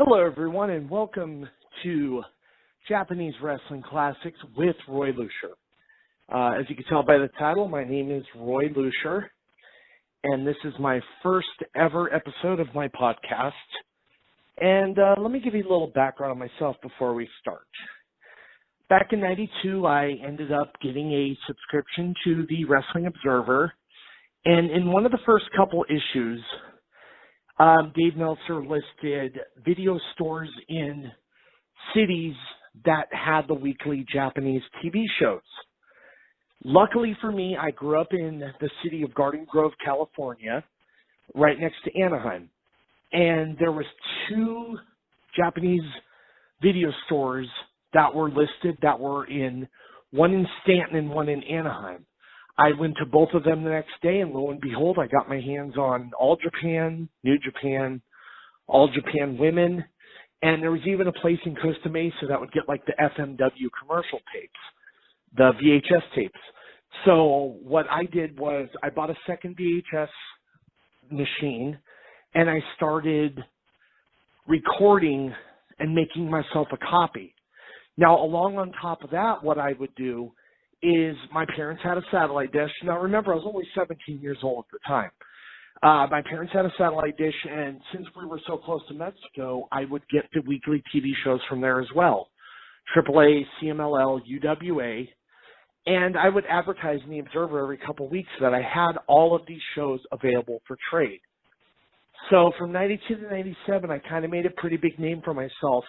Hello, everyone, and welcome to Japanese Wrestling Classics with Roy Lucier. As you can tell by the title, my name is Roy Lucier, and this is my first ever episode of my podcast. And let me give you a little background on myself before we start. Back in '92, I ended up getting a subscription to the Wrestling Observer, and in one of the first couple issues, Dave Meltzer listed video stores in cities that had the weekly Japanese TV shows. Luckily for me, I grew up in the city of Garden Grove, California, right next to Anaheim. And there was two Japanese video stores that were listed that were in, one in Stanton and one in Anaheim. I went to both of them the next day, and lo and behold, I got my hands on All Japan, New Japan, All Japan Women, and there was even a place in Costa Mesa that would get like the FMW commercial tapes, the VHS tapes. So what I did was I bought a second VHS machine, and I started recording and making myself a copy. Now, along on top of that, what I would do is my parents had a satellite dish. Now, remember, I was only 17 years old at the time. My parents had a satellite dish, and since we were so close to Mexico, I would get the weekly TV shows from there as well, AAA, CMLL, UWA, and I would advertise in the Observer every couple of weeks that I had all of these shows available for trade. So from 92 to 97, I kind of made a pretty big name for myself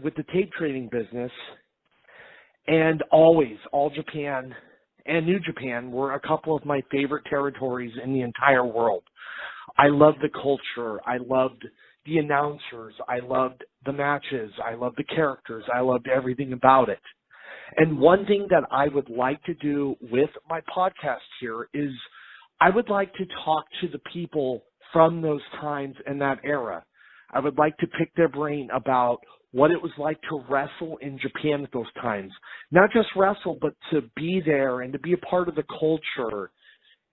with the tape trading business. And always, All Japan and New Japan were a couple of my favorite territories in the entire world. I loved the culture. I loved the announcers. I loved the matches. I loved the characters. I loved everything about it. And one thing that I would like to do with my podcast here is I would like to talk to the people from those times and that era. I would like to pick their brain about what it was like to wrestle in Japan at those times. Not just wrestle, but to be there and to be a part of the culture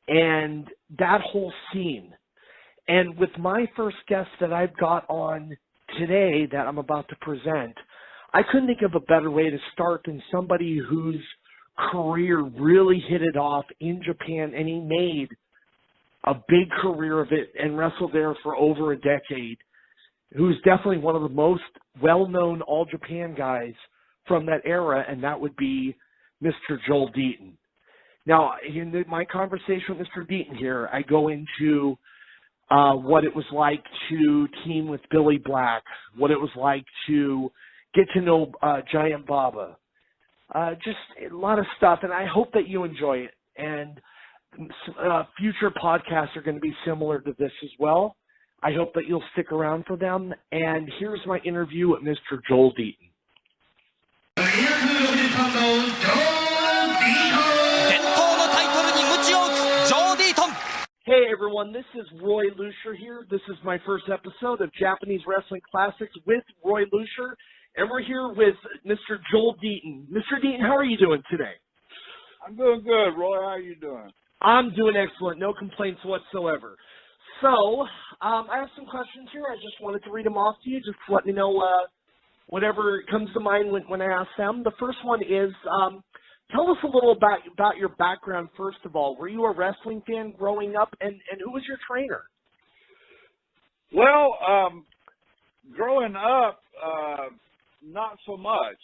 and that whole scene. And with my first guest that I've got on today that I'm about to present, I couldn't think of a better way to start than somebody whose career really hit it off in Japan, and he made a big career of it and wrestled there for over a decade, who's definitely one of the most well-known All Japan guys from that era, and that would be Mr. Joel Deaton. Now, in my conversation with Mr. Deaton here, I go into what it was like to team with Billy Black, what it was like to get to know Giant Baba, just a lot of stuff, and I hope that you enjoy it. And future podcasts are going to be similar to this as well. I hope that you'll stick around for them. And here's my interview with Mr. Joel Deaton. Hey everyone, this is Roy Lucier here. This is my first episode of Japanese Wrestling Classics with Roy Lucier. And we're here with Mr. Joel Deaton. Mr. Deaton, how are you doing today? I'm doing good, Roy. How are you doing? I'm doing excellent. No complaints whatsoever. So, I have some questions here. I just wanted to read them off to you. Just let me know whatever comes to mind when I ask them. The first one is, tell us a little about your background, first of all. Were you a wrestling fan growing up, and who was your trainer? Well, growing up, not so much.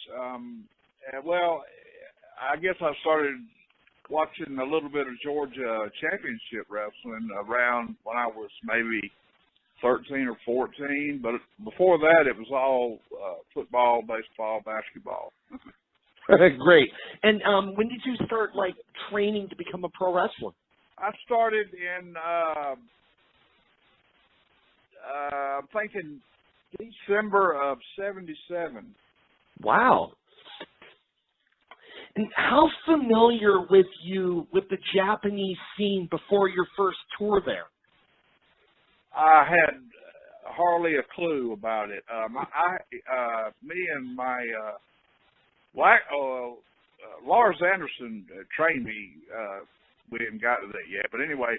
Well, I guess I started watching a little bit of Georgia Championship Wrestling around when I was maybe 13 or 14, but before that it was all football, baseball, basketball. Great. And when did you start, like, training to become a pro wrestler? I started in, I'm thinking December of 77. Wow. And how familiar with the Japanese scene before your first tour there? I had hardly a clue about it. Me and my Lars Anderson trained me. We hadn't got to that yet, but anyway,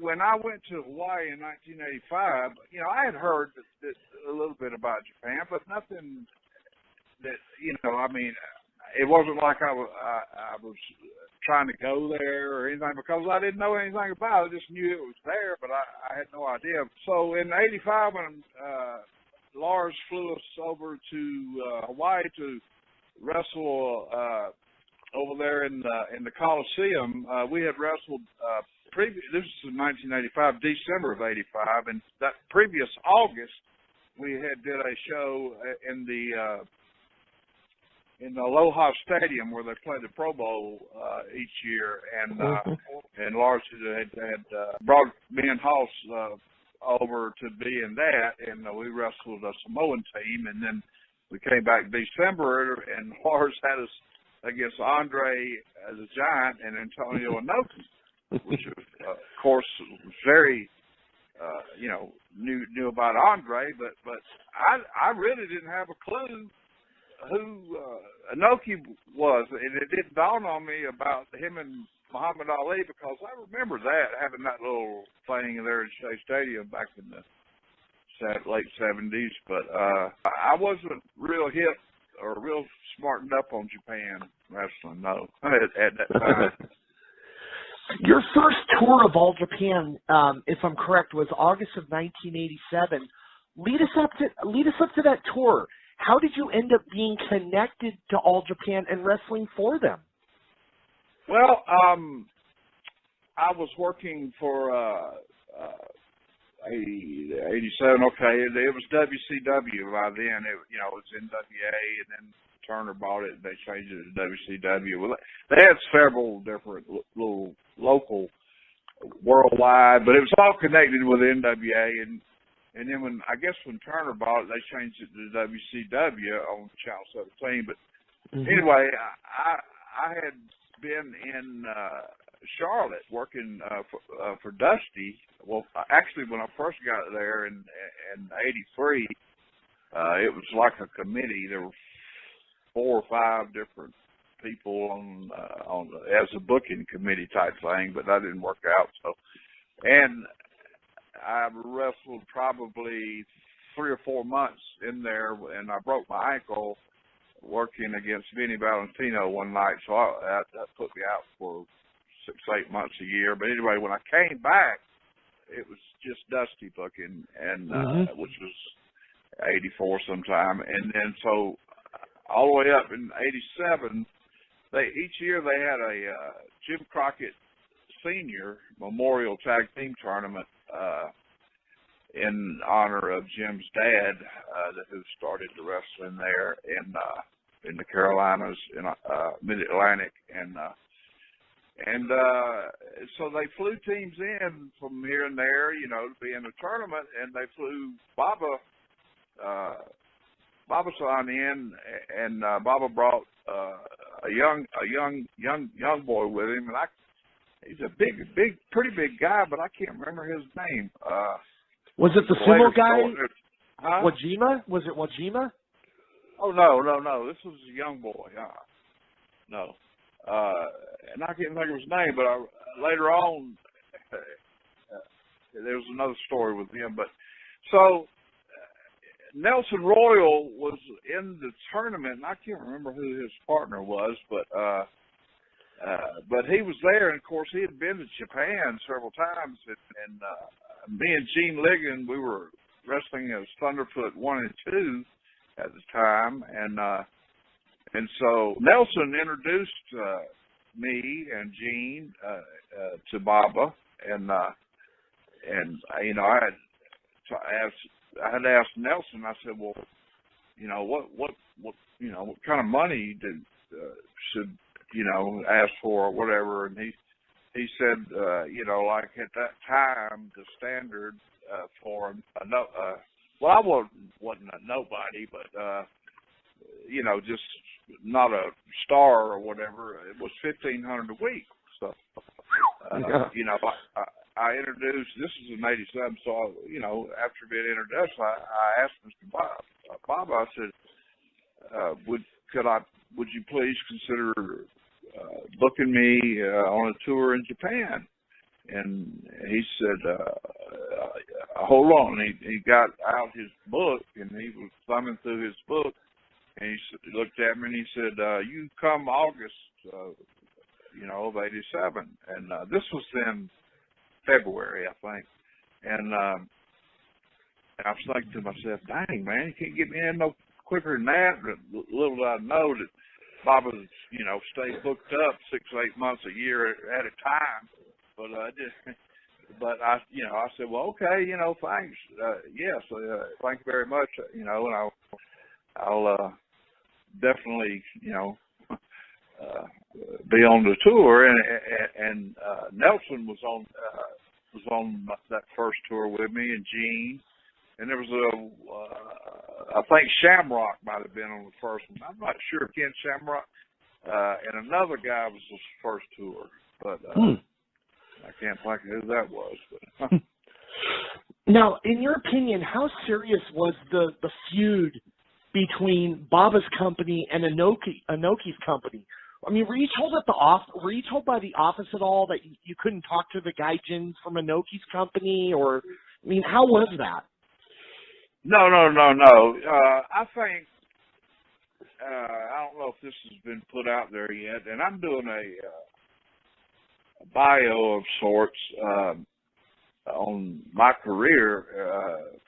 when I went to Hawaii in 1985, I had heard that a little bit about Japan, but nothing that, it wasn't like I was trying to go there or anything, because I didn't know anything about it. I just knew it was there, but I had no idea. So in '85, when Lars flew us over to Hawaii to wrestle over there in the Coliseum, we had wrestled. This is in 1985, December of '85, and that previous August, we had did a show in the Aloha Stadium where they play the Pro Bowl each year, and Lars had brought me and Hoss over to be in that, and we wrestled a Samoan team, and then we came back December, and Lars had us against Andre the Giant and Antonio Inoki, which of course was very knew about Andre, but I really didn't have a clue who Inoki was, and it didn't dawn on me about him and Muhammad Ali, because I remember that, having that little thing there at Shea Stadium back in the late 70s, but I wasn't real hip or real smartened up on Japan wrestling, no, at that time. Your first tour of All Japan, if I'm correct, was August of 1987. Lead us up to that tour. How did you end up being connected to All Japan and wrestling for them? Well, I was working for 87. Okay, it was WCW by then. It was NWA, and then Turner bought it, and they changed it to WCW. Well, they had several different little local, worldwide, but it was all connected with NWA, and then when Turner bought it, they changed it to WCW on Channel 17. But anyway, I had been in Charlotte working for Dusty. Well, actually, when I first got there in '83, it was like a committee. There were 4 or 5 different people on as a booking committee type thing, but that didn't work out. So, and I wrestled probably 3 or 4 months in there, and I broke my ankle working against Vinny Valentino one night. So that put me out for 6 or 8 months a year. But anyway, when I came back, it was just Dusty booking, and which was '84 sometime, and then so all the way up in '87, each year they had a Jim Crockett Senior Memorial Tag Team Tournament in honor of Jim's dad, who started the wrestling there in the Carolinas, in Mid-Atlantic, and so they flew teams in from here and there, to be in the tournament, and they flew Baba-san in, and Baba brought a young boy with him, and he's a pretty big guy, but I can't remember his name. Was it the sumo guy? Huh? Wajima? Was it Wajima? Oh no! This was a young boy. No. And I can't think of his name, but later on, there was another story with him. But so Nelson Royal was in the tournament, and I can't remember who his partner was, but he was there, and of course he had been to Japan several times, and me and Gene Ligon, we were wrestling as Thunderfoot 1 and 2 at the time, and so Nelson introduced me and Gene to Baba, and I had asked Nelson. I said, well, what kind of money should ask for or whatever, and he said, like at that time the standard for well, I wasn't a nobody, but just not a star or whatever. It was $1,500 a week. So, I introduced. This is in '87. So, after being introduced, I asked Mr. Bob. I said, would you please consider booking me on a tour in Japan? And he said, hold on. He got out his book, and he was thumbing through his book, and he looked at me and he said, you come August, of 87. And this was in February, I think. And I was thinking to myself, dang, man, you can't get me in no quicker than that. But little did I know that Baba's, stayed booked up 6 or 8 months a year at a time. But I said, well, okay, thanks. Yes, thank you very much. And I'll definitely, be on the tour. And Nelson was on that first tour with me, and Gene. And there was I think Shamrock might have been on the first one. I'm not sure. Ken Shamrock. And another guy was his first tour. But I can't think of who that was. But. Now, in your opinion, how serious was the feud between Baba's company and Inoki's company? I mean, were you told by the office at all that you couldn't talk to the gaijins from Inoki's company, or I mean, how was that? No. I think I don't know if this has been put out there yet, and I'm doing a bio of sorts on my career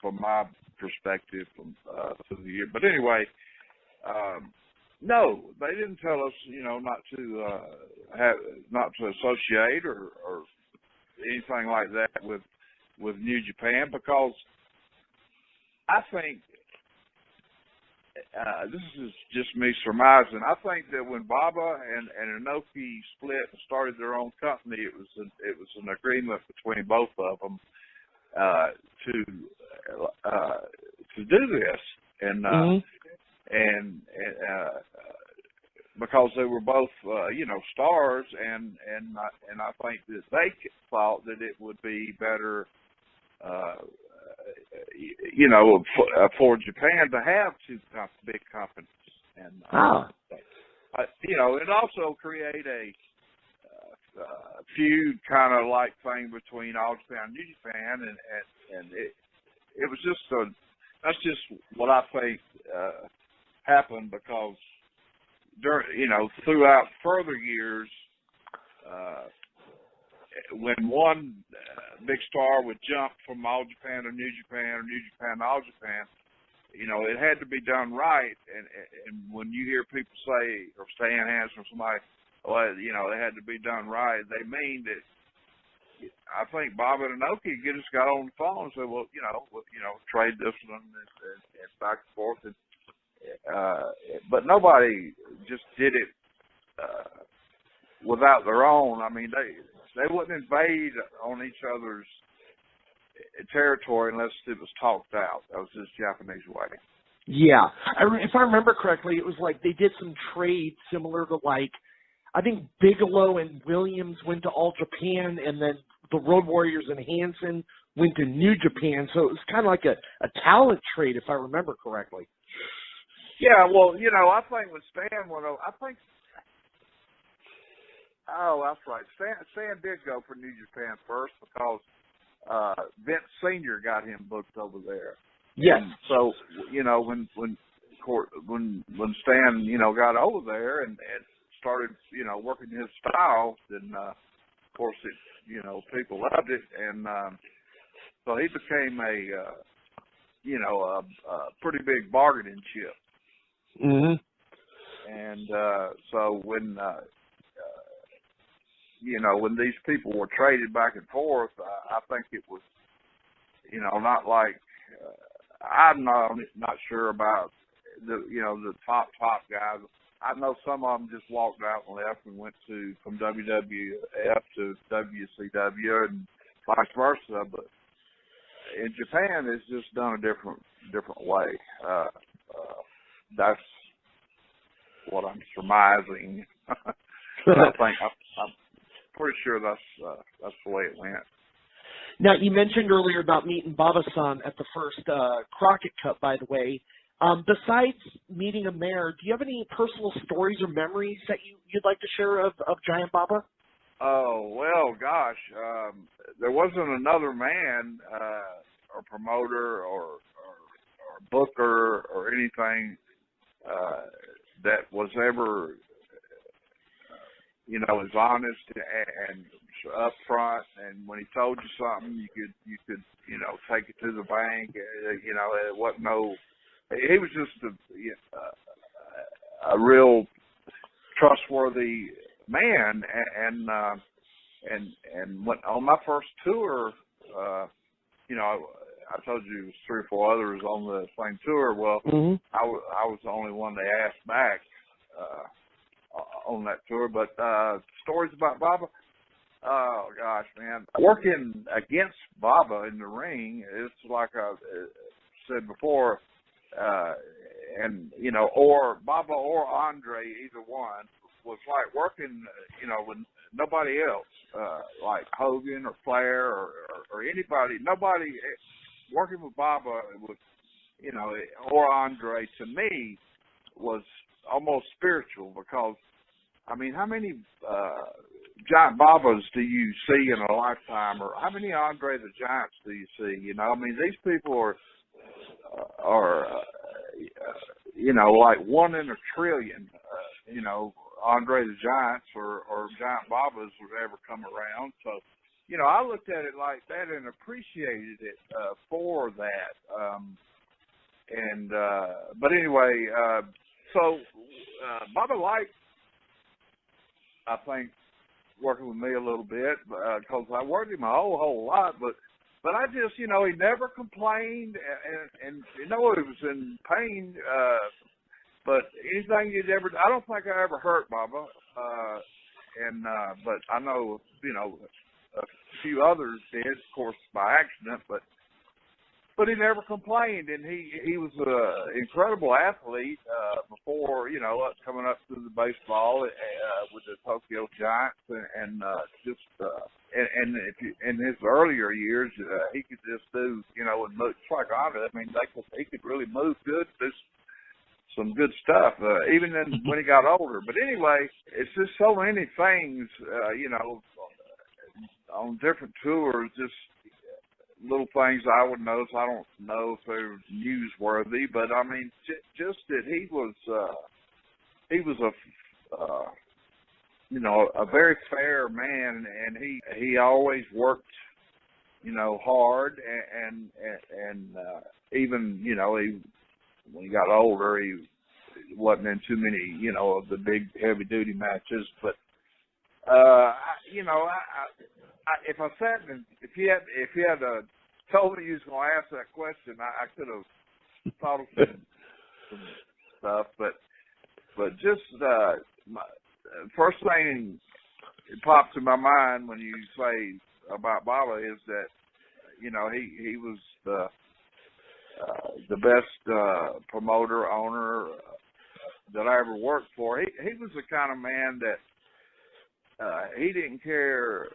from my perspective through the year. But anyway, no, they didn't tell us, not to associate or anything like that with New Japan, because I think this is just me surmising. I think that when Baba and Inoki split and started their own company, it was an agreement between both of them to do this, and because they were both stars, and I think that they thought that it would be better. For Japan to have two big companies, and it also create a feud kind of like thing between All Japan and New Japan, and it was just that's just what I think happened, because throughout further years, when one big star would jump from All Japan to New Japan or New Japan to All Japan, it had to be done right. And when you hear people say or stand hands from somebody, well, it had to be done right, they mean that. I think Bob and Inoki just got on the phone and said, well, trade this one and back and forth. And, but nobody just did it without their own. I mean, they wouldn't invade on each other's territory unless it was talked out. That was just Japanese way. Yeah. If I remember correctly, it was like they did some trade similar to, like, I think Bigelow and Williams went to All Japan, and then the Road Warriors and Hansen went to New Japan. So it was kind of like a talent trade, if I remember correctly. Yeah, well, I think when Stan went over, oh, that's right. Stan did go for New Japan first because Vince Sr. got him booked over there. Yes. And so, when Stan, got over there and started, working his style, then, of course, people loved it. And so he became a pretty big bargaining chip. Mm-hmm. And so when these people were traded back and forth, I think it was, not like I'm not sure about the top guys. I know some of them just walked out and left and went from WWF to WCW and vice versa. But in Japan, it's just done a different way. That's what I'm surmising. I think I'm pretty sure that's the way it went. Now, you mentioned earlier about meeting Baba-san at the first Crockett Cup, by the way. Besides meeting a mayor, do you have any personal stories or memories that you'd like to share of Giant Baba? Oh, well, gosh, there wasn't another man, or promoter or booker or anything, that was ever, as honest and upfront. And when he told you something, you could, take it to the bank. It wasn't he was just a real trustworthy man. And when, on my first tour, I told you there was 3 or 4 others on the same tour. Well, Mm-hmm. I was the only one they asked back on that tour. But stories about Baba, oh gosh, man, working against Baba in the ring, it's like I said before, or Baba or Andre, either one, was like working, with nobody else, like Hogan or Flair or anybody. Nobody working with Baba was, or Andre, to me, was almost spiritual, because, I mean, how many Giant Babas do you see in a lifetime, or how many Andre the Giants do you see? I mean, these people are like 1 in a trillion, Andre the Giants or Giant Babas would ever come around. So, I looked at it like that and appreciated it for that. But anyway, so Baba liked, I think, working with me a little bit, because I worked him a whole lot, but I just, he never complained, and he was in pain, but anything you'd ever, I don't think I ever hurt Baba, but I know, a few others did, of course, by accident, but he never complained, and he was an incredible athlete before, coming up through the baseball with the Tokyo Giants, and in his earlier years, he could just do, and move, it's like Andre. I mean, he could really move good, do some good stuff, even when he got older. But anyway, it's just so many things, on different tours, just little things I would notice. I don't know if they're newsworthy, but I mean, just that he was a very fair man, and he always worked, hard, and even, when he got older, he wasn't in too many, of the big heavy duty matches, but if I sat and if you had told me you was going to ask that question, I could have thought of some stuff, but just first thing that pops in my mind when you say about Baba is that he was the best promoter, owner that I ever worked for. He was the kind of man that he didn't care,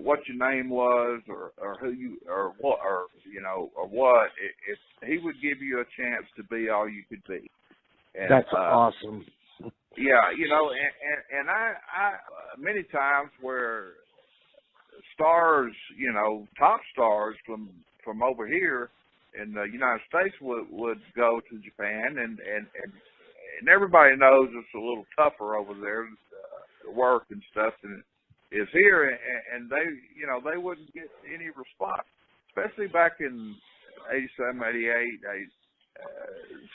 what your name was or who you or what or what. He would give you a chance to be all you could be. And, that's awesome. Yeah, and I many times where stars, top stars from over here in the United States would go to Japan, and everybody knows it's a little tougher over there, work and stuff, than it is here, and they wouldn't get any response, especially back in 87, 88.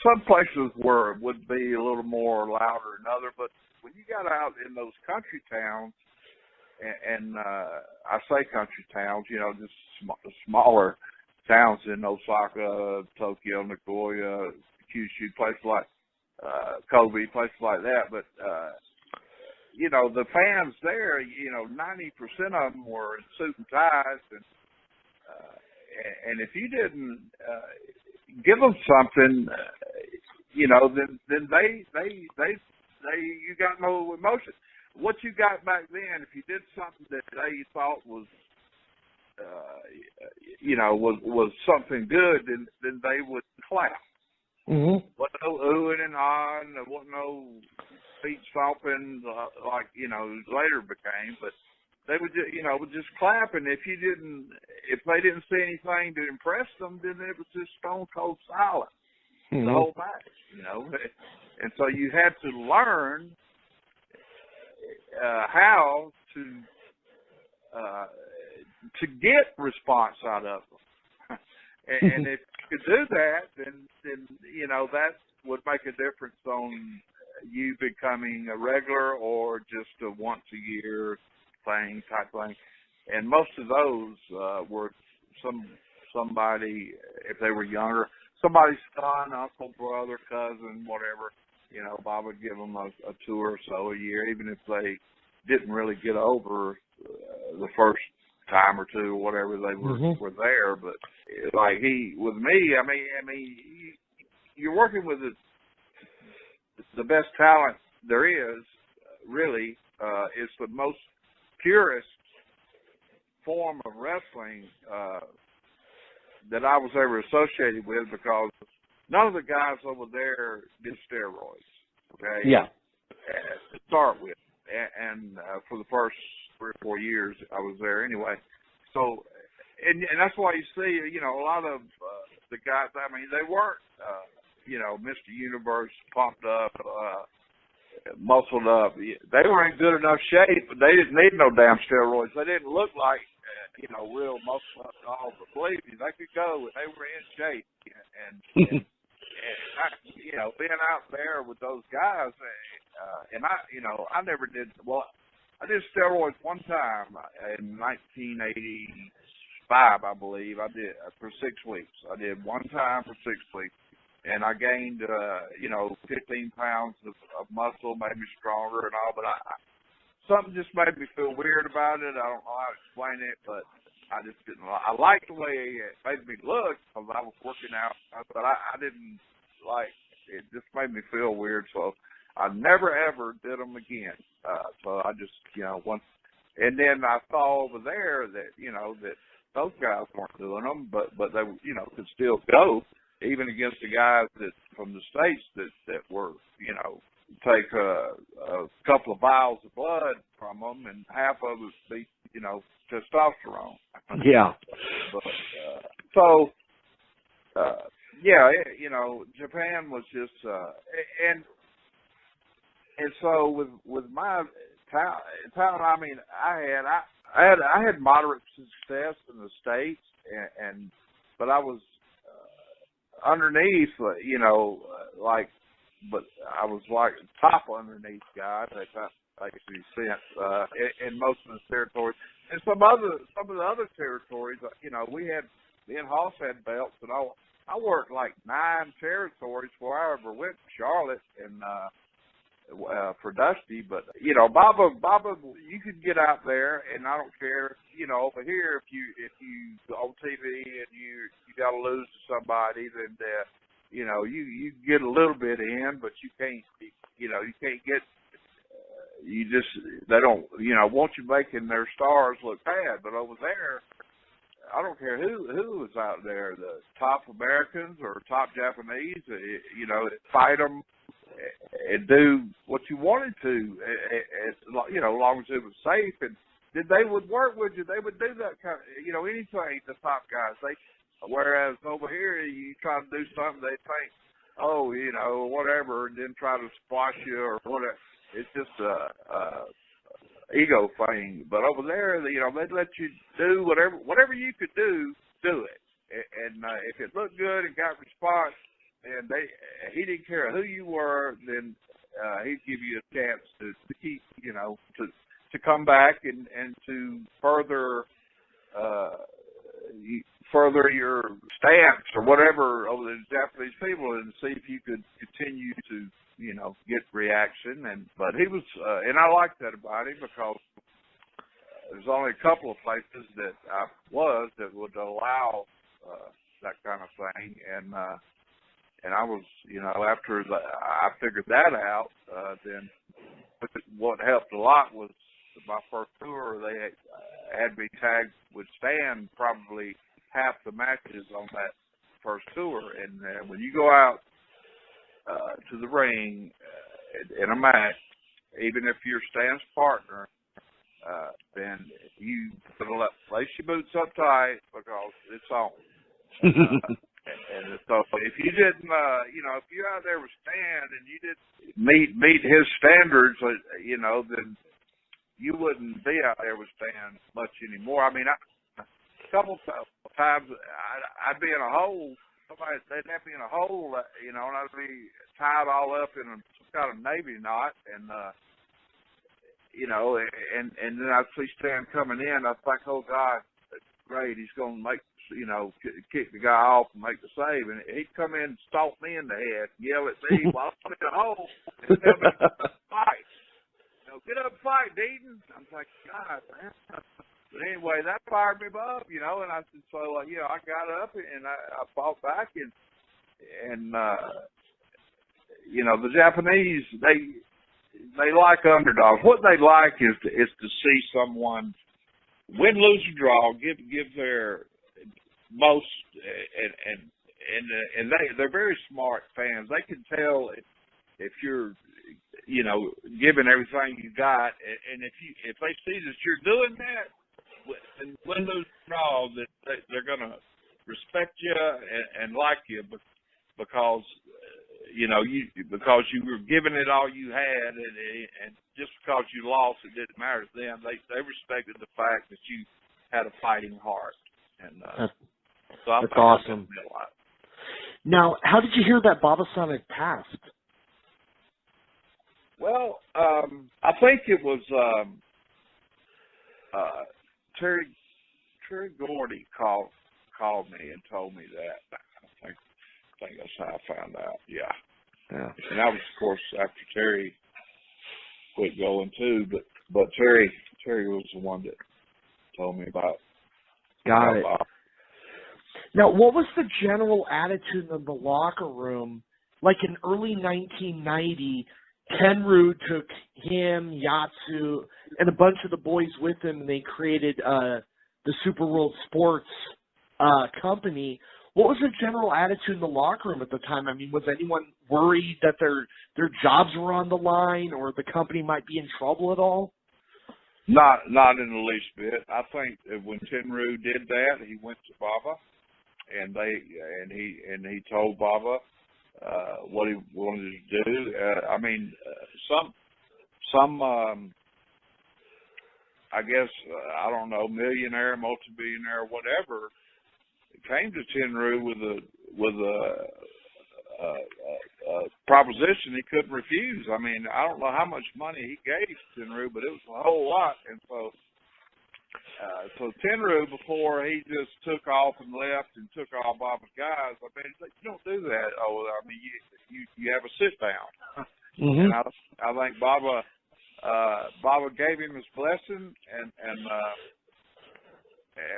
Some places would be a little more louder than others, but when you got out in those country towns, and I say country towns, just smaller towns in Osaka, Tokyo, Nagoya, Kyushu, places like Kobe, places like that. But the fans there, 90% of them were in suit and ties, and if you didn't give them something, then they you got no emotion. What you got back then, if you did something that they thought was was something good, then they would clap. Mm-hmm. What no oohing and ahhing. There wasn't no feet stomping like, later became. But they would just, would just clap. And if they didn't see anything to impress them, then it was just stone cold silent the whole match, And so you had to learn how to get response out of them. And if you could do that, then that would make a difference on you becoming a regular or just a once a year thing type thing. And most of those were somebody, if they were younger, somebody's son, uncle, brother, cousin, whatever. Bob would give them a tour or so a year, even if they didn't really get over the first time or two or whatever they were there. But like with me, I mean, you're working with the best talent there is. Really, it's the most purest form of wrestling that I was ever associated with, because none of the guys over there did steroids. Okay. Yeah. To start with, and for the first 3 or 4 years I was there anyway. So, and that's why you see, a lot of the guys. I mean, they weren't, Mr. Universe, pumped up, muscled up. They were in good enough shape, but they didn't need no damn steroids. They didn't look like, real muscle up dogs. But believe me, they could go, and they were in shape. And being out there with those guys, and I never did. Well, I did steroids one time in 1985, I believe. I did for 6 weeks. I did one time for 6 weeks, and I gained, 15 pounds of muscle, made me stronger and all. But something just made me feel weird about it. I don't know how to explain it, but I just didn't. I liked the way it made me look because I was working out, but I didn't like it. Just made me feel weird, so I never ever did them again. So I just, once, and then I saw over there that that those guys weren't doing them, but they could still go even against the guys that from the States that were take a couple of vials of blood from them, and half of it be testosterone. Yeah. But, so Japan was just and so with my talent, I mean, I had moderate success in the States, but I was underneath, but I was like top underneath guy that makes any sense in most of the territories. And some of the other territories, me and Hoss had belts, and I worked like 9 territories before I ever went to Charlotte and for Dusty. But Baba, you could get out there, and I don't care. Over here, if you on TV and you got to lose to somebody, then you get a little bit in, but you can't. You can't get. They don't. Want you making their stars look bad, but over there, I don't care who is out there, the top Americans or top Japanese, fight them and do what you wanted to, as long as it was safe. And they would work with you. They would do that kind of, anything, the top guys. Whereas over here, you try to do something, they think, whatever, and then try to squash you or whatever. It's just a ego thing. But over there, they'd let you do whatever you could do it. And if it looked good and got response, and he didn't care who you were, then he'd give you a chance to keep, to come back and to further your stance or whatever over the Japanese people, and see if you could continue to get reaction. But he was, and I liked that about him, because there's only a couple of places that I was that would allow that kind of thing, and I was, after I figured that out, then what helped a lot was my first tour. They had me tagged with Stan probably half the matches on that first tour, and when you go out to the ring in a match, even if you're Stan's partner, then you better lace your boots up tight because it's on. And so if you didn't, if you're out there with Stan and you didn't meet his standards, then you wouldn't be out there with Stan much anymore. I mean, a couple times I'd be in a hole. They'd have me in a hole, and I'd be tied all up in some kind of Navy knot, and and then I'd see Stan coming in. I'd think, oh God, that's great. He's going to make, kick the guy off and make the save, and he'd come in and stalk me in the head, and yell at me while I'm in the hole, and tell me to fight. Get up and fight, Deaton. I'm like, God, man. But anyway, that fired me up, and I said, so, I got up and I fought back, and the Japanese, they like underdogs. What they like is to see someone win, lose, or draw, give their most, and they're very smart fans. They can tell if you're, giving everything you got, and if they see that you're doing that, and win, lose, draw, that they're gonna respect you and like you, because because you were giving it all you had, and just because you lost, it didn't matter to them. They respected the fact that you had a fighting heart, and so I that's think awesome. a lot. Now, how did you hear that Baba-san had passed? Well, I think it was Terry Gordy called me and told me that. I think that's how I found out. Yeah. And that was, of course, after Terry quit going too. But Terry was the one that told me about. Got it. Now, what was the general attitude in the locker room? Like in early 1990, Tenryu took him, Yatsu, and a bunch of the boys with him, and they created the Super World Sports company. What was the general attitude in the locker room at the time? I mean, was anyone worried that their jobs were on the line or the company might be in trouble at all? Not in the least bit. I think that when Tenryu did that, he went to Baba, and he told Baba what he wanted to do. I mean, some I guess I don't know, millionaire, multi-billionaire, whatever, came to Tenryu with a proposition he couldn't refuse. I mean, I don't know how much money he gave Tenryu, but it was a whole lot. And so Tenryu, before he just took off and left and took all Baba's guys, I mean, you don't do that. Oh, I mean, you have a sit down. Mm-hmm. And I think Baba gave him his blessing, and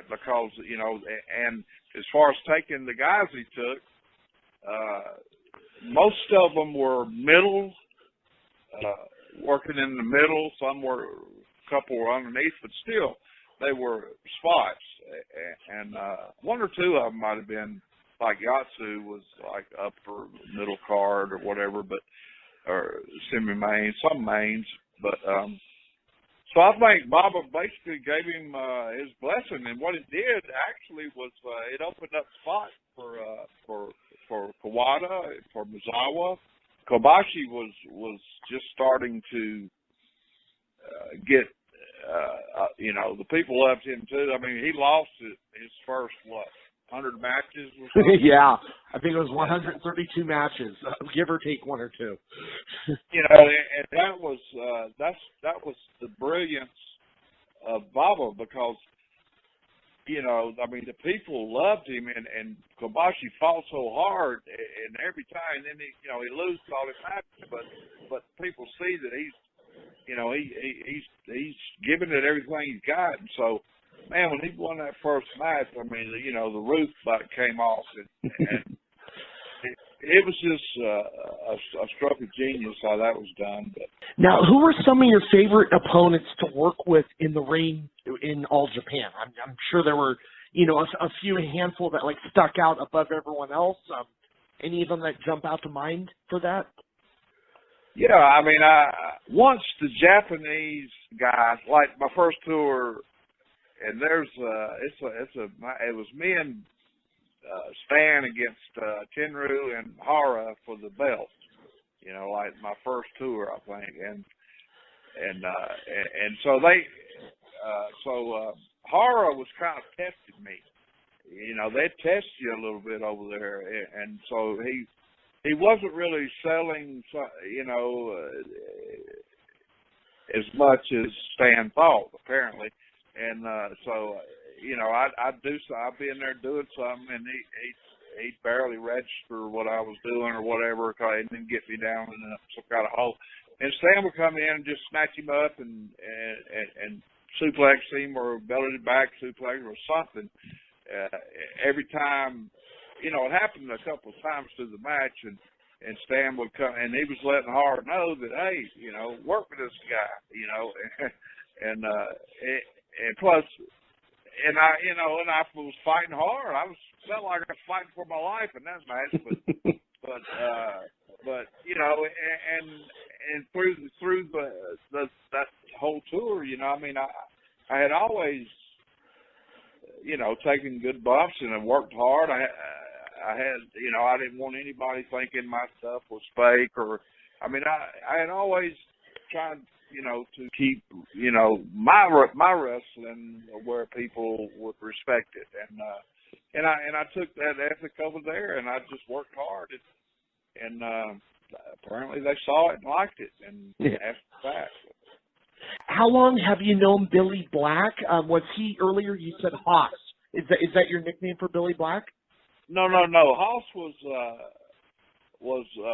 because and as far as taking the guys he took, most of them were middle, working in the middle. Some were, a couple were underneath, but still they were spots. And one or two of them might have been, like Yatsu was like upper middle card or whatever, or semi-main, some mains. But so I think Baba basically gave him his blessing, and what it did actually was it opened up spots for Kawada, for Mizawa. Kobashi was just starting to get, the people loved him too. I mean, he lost his first 100 matches or something? Yeah, I think it was 132 matches, give or take one or two. And that was the brilliance of Baba, because I mean, the people loved him, and Kobashi fought so hard, and every time, then he loses all his matches, but people see that he's giving it everything he's got, and so. Man, when he won that first match, I mean, the roof about came off, and it was just a stroke of genius how that was done. But now, who were some of your favorite opponents to work with in the ring in All Japan? I'm sure there were, a handful that stuck out above everyone else. Any of them that jump out to mind for that? Yeah, I mean, once the Japanese guys, like my first tour, and it was me and Stan against Tenryu and Hara for the belt. You know, like my first tour, I think, and so Hara was kind of testing me. You know, they test you a little bit over there, and so he wasn't really selling, you know, as much as Stan thought, apparently. And so, you know, I'd be in there doing something, and he'd barely register what I was doing or whatever, and then get me down in some kind of hole. And Stan would come in and just snatch him up and suplex him or belly to back suplex or something. Every time, you know, it happened a couple of times through the match, and Stan would come, and he was letting Hart know that, hey, you know, work with this guy, you know, and plus, and I was fighting hard. Felt like I was fighting for my life in that match, but you know, and through that whole tour, you know, I mean, I had always, you know, taken good bumps and I worked hard. I had, you know, I didn't want anybody thinking my stuff was fake, or, I mean, I had always tried, you know, to keep, you know, my wrestling where people would respect it, and I took that ethic over there, and I just worked hard, and apparently they saw it and liked it, and asked back. How long have you known Billy Black? Was he earlier? You said Haas. Is that your nickname for Billy Black? No. Haas was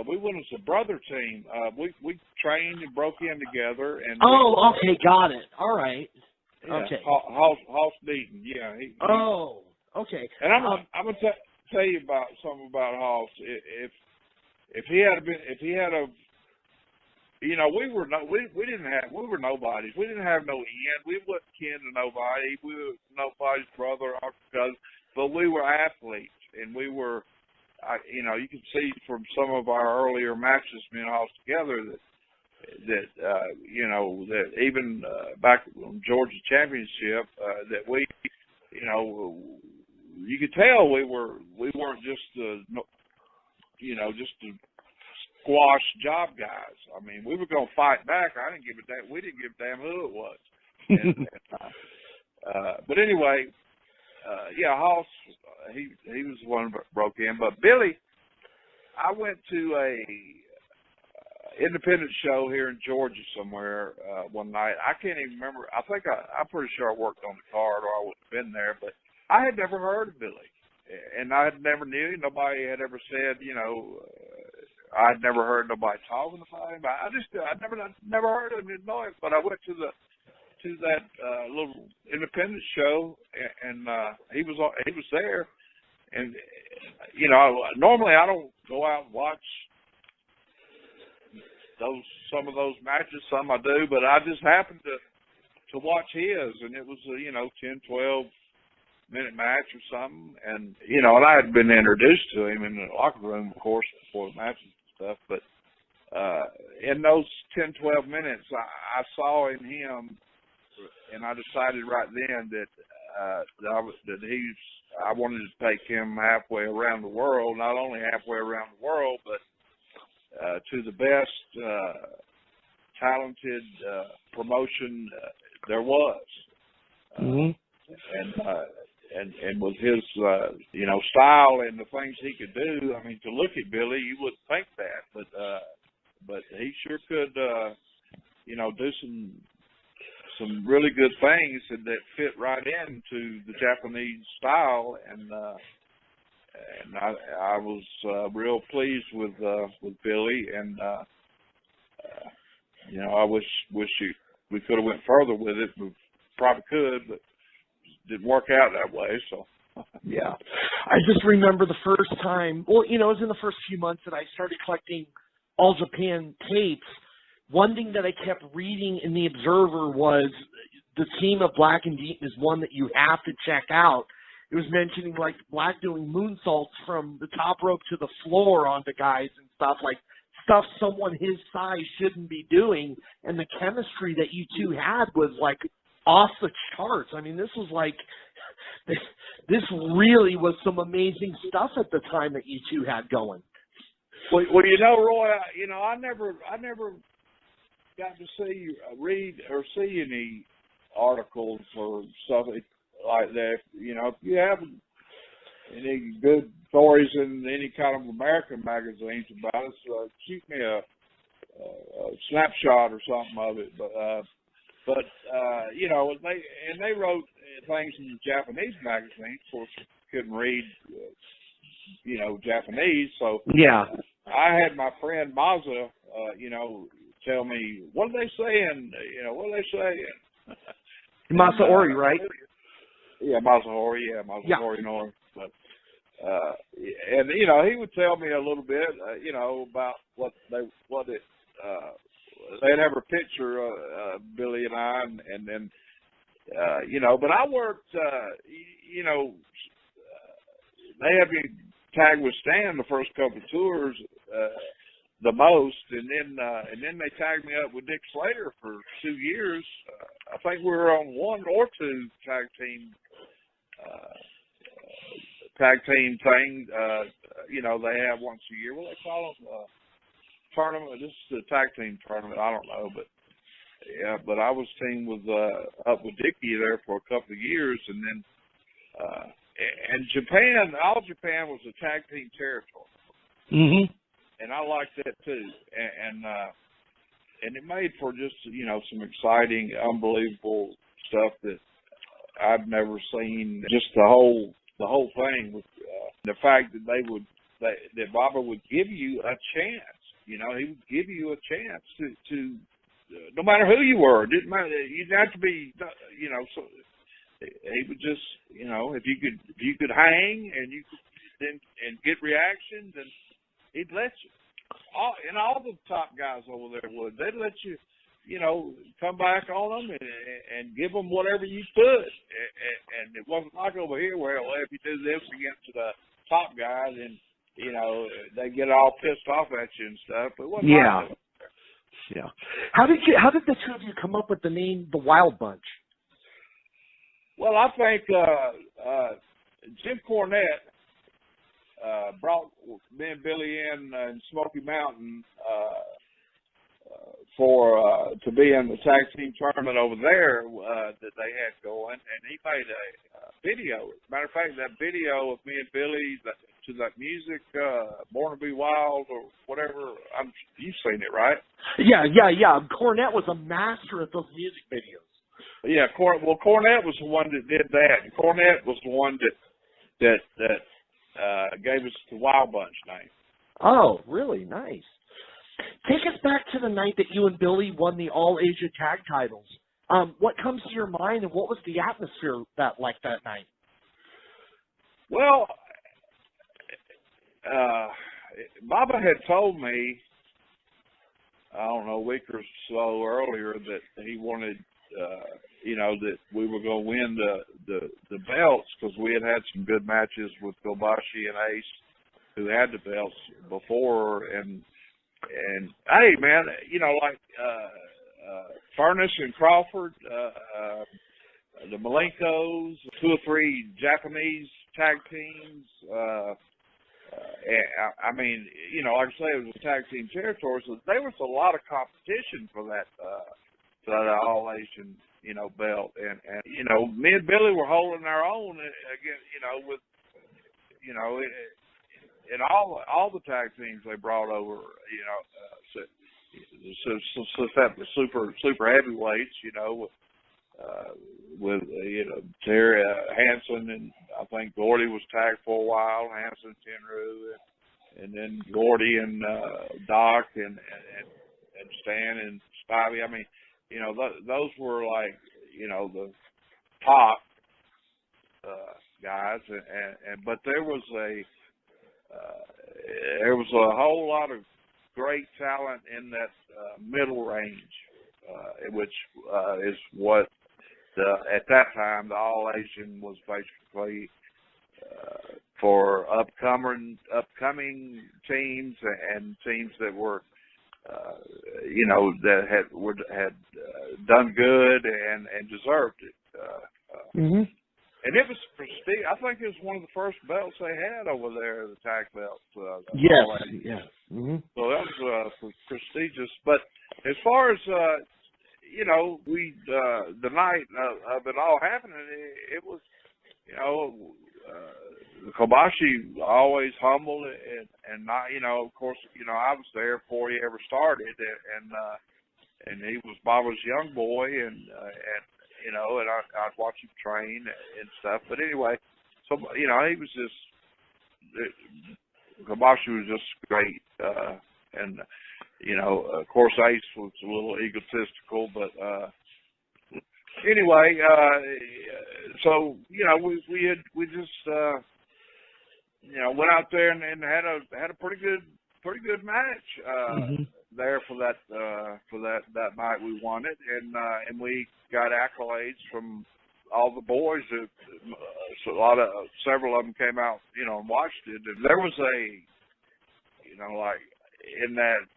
we went as a brother team. We trained and broke in together. And okay, got it. All right. Yeah, okay. Haas Deaton. Yeah. Okay. And I'm gonna tell you something about Haas. If he had a you know, we were nobodies. We didn't have no end. We wasn't kin to nobody. We were nobody's brother or cousin, but we were athletes, and we were, you know, you can see from some of our earlier matches, me and Hoss together, that you know, that even back on Georgia Championship, that we, you know, you could tell we weren't just you know, just squash job guys. I mean, we were going to fight back. We didn't give a damn who it was. But anyway, yeah, Hoss, he was the one that broke in. But Billy, I went to a independent show here in Georgia somewhere one night. I can't even remember. I'm pretty sure I worked on the card, or I would have been there. But I had never heard of Billy, and I had never knew. Nobody had ever said, you know. I'd never heard nobody talking about him. I never heard of him, didn't know him. But I went to that little independent show, and he was there. And you know, normally I don't go out and watch some of those matches. Some I do, but I just happened to watch his, and it was a, you know, 10, 12 minute match or something. And you know, and I had been introduced to him in the locker room, of course, before the matches. Stuff, but in those 10, 12 minutes, I saw in him, and I decided right then that I wanted to take him halfway around the world, not only halfway around the world, but to the best talented promotion there was. And with his, you know, style and the things he could do, I mean, to look at Billy, you wouldn't think that, but he sure could, you know, do some really good things that fit right into the Japanese style, and I was real pleased with Billy, and you know, I wish we could have went further with it. We probably could, but didn't work out that way, so. Yeah. I just remember the first time, well, you know, it was in the first few months that I started collecting All Japan tapes. One thing that I kept reading in the Observer was the team of Black and Deaton is one that you have to check out. it was mentioning like Black doing moonsaults from the top rope to the floor onto guys and stuff, like stuff someone his size shouldn't be doing. And the chemistry that you two had was like off the charts. I mean, this was like, this really was some amazing stuff at the time that you two had going. Well, you know, Roy, I never got to see, read or see any articles or stuff like that. You know, if you have any good stories in any kind of American magazines about us, shoot me a snapshot or something of it. But you know, they wrote things in the Japanese magazines. Of course, couldn't read, you know, Japanese, so yeah. I had my friend Mazza, you know, tell me, what are they saying? You know, what are they saying? Masaori, right? Yeah, Masaori, Nori. But and you know, he would tell me a little bit, you know, about what they'd have a picture Billy and I, and then you know, but I worked, you know, they had me tag with Stan the first couple of tours, the most, and then they tagged me up with Dick Slater for 2 years. I think we were on 1 or 2 tag team thing. You know, they have once a year. What do they call them? Tournament. This is the tag team tournament. I don't know, but yeah. But I was teamed with up with Dickie there for a couple of years, and then. And Japan, all Japan was a tag team territory, and I liked that too. And it made for just, you know, some exciting, unbelievable stuff that I've never seen. Just the whole thing with the fact that that Baba would give you a chance. You know, he would give you a chance to no matter who you were. It didn't matter. You didn't have to be, you know. So, he would just, you know, if you could hang and you could then and get reactions, and he'd let you. All the top guys over there would. They'd let you, you know, come back on them and give them whatever you could. And it wasn't like over here where, well, if you do this against the top guy, then, you know, they get all pissed off at you and stuff. But it wasn't like that. Yeah. How did the two of you come up with the name The Wild Bunch? Well, I think Jim Cornette brought me and Billy in Smoky Mountain for to be in the tag team tournament over there that they had going, and he made a video. As a matter of fact, that video of me and Billy to that music, Born to Be Wild or whatever. You've seen it, right? Yeah. Cornette was a master at those music videos. Yeah, Cornette was the one that did that. Cornette was the one that gave us the Wild Bunch name. Oh, really? Nice. Take us back to the night that you and Billy won the All Asia Tag titles. What comes to your mind, and what was the atmosphere that night? Well, Baba had told me, I don't know, a week or so earlier that he wanted. You know, that we were going to win the belts because we had some good matches with Kobashi and Ace, who had the belts before. And hey, man, you know, like Furnace and Crawford, the Malenkos, 2 or 3 Japanese tag teams. I mean, you know, like I say, it was a tag team territory, so there was a lot of competition for that. All Asian, you know, belt, and you know, me and Billy were holding our own again, you know, with, you know, in all the tag teams they brought over, you know, so super heavyweights, you know, with you know, Terry Hansen, and I think Gordy was tagged for a while, Hansen, Tenryu, and then Gordy and Doc and Stan and Spivey. I mean, you know, those were like, you know, the top guys, but there was a whole lot of great talent in that middle range, which is what at that time the All Asian was basically for upcoming teams and teams that were, that had done good and deserved it. Mhm. And it was prestige. I think it was one of the first belts they had over there, the tag belts. Yes. Yeah. Mhm. So that was prestigious. But as far as we the night of it all happening, it was, Kobashi always humble and not, of course, I was there before he ever started, and he was Baba's young boy, and I'd watch him train and stuff. But anyway, so he was just Kobashi was just great, and of course Ace was a little egotistical, but anyway, so we just went out there and had a pretty good match there for that night. We won it, and we got accolades from all the boys. Several of them came out, and watched it. And there was like in that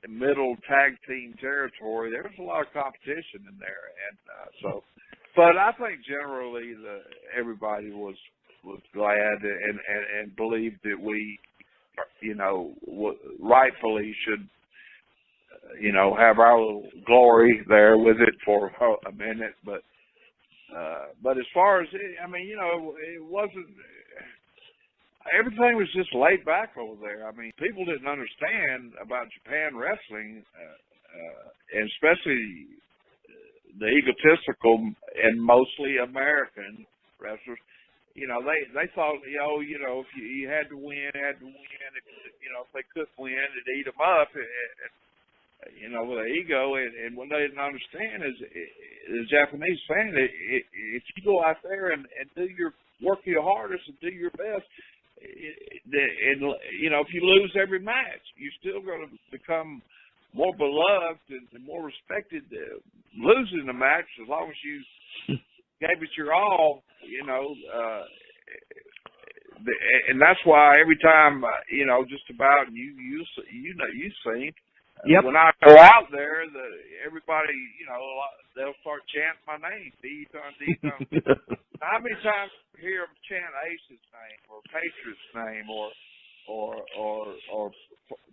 middle tag team territory, there was a lot of competition in there, and but I think generally everybody was glad and believed that we, rightfully should, have our little glory there with it for a minute. But as far as it wasn't. Everything was just laid back over there. I mean, people didn't understand about Japan wrestling, and especially the egotistical and mostly American wrestlers. They thought, if you had to win, if they couldn't win, it'd eat them up, with their ego. And what they didn't understand is the Japanese fan, if you go out there and work your hardest and do your best, and if you lose every match, you're still going to become more beloved and more respected. Losing the match, as long as you gave it your all, and that's why every time, just about you've seen. Yep. When I go out there, everybody, they'll start chanting my name, Deaton, Deaton. How many times you hear them chant Ace's name or Patriot's name or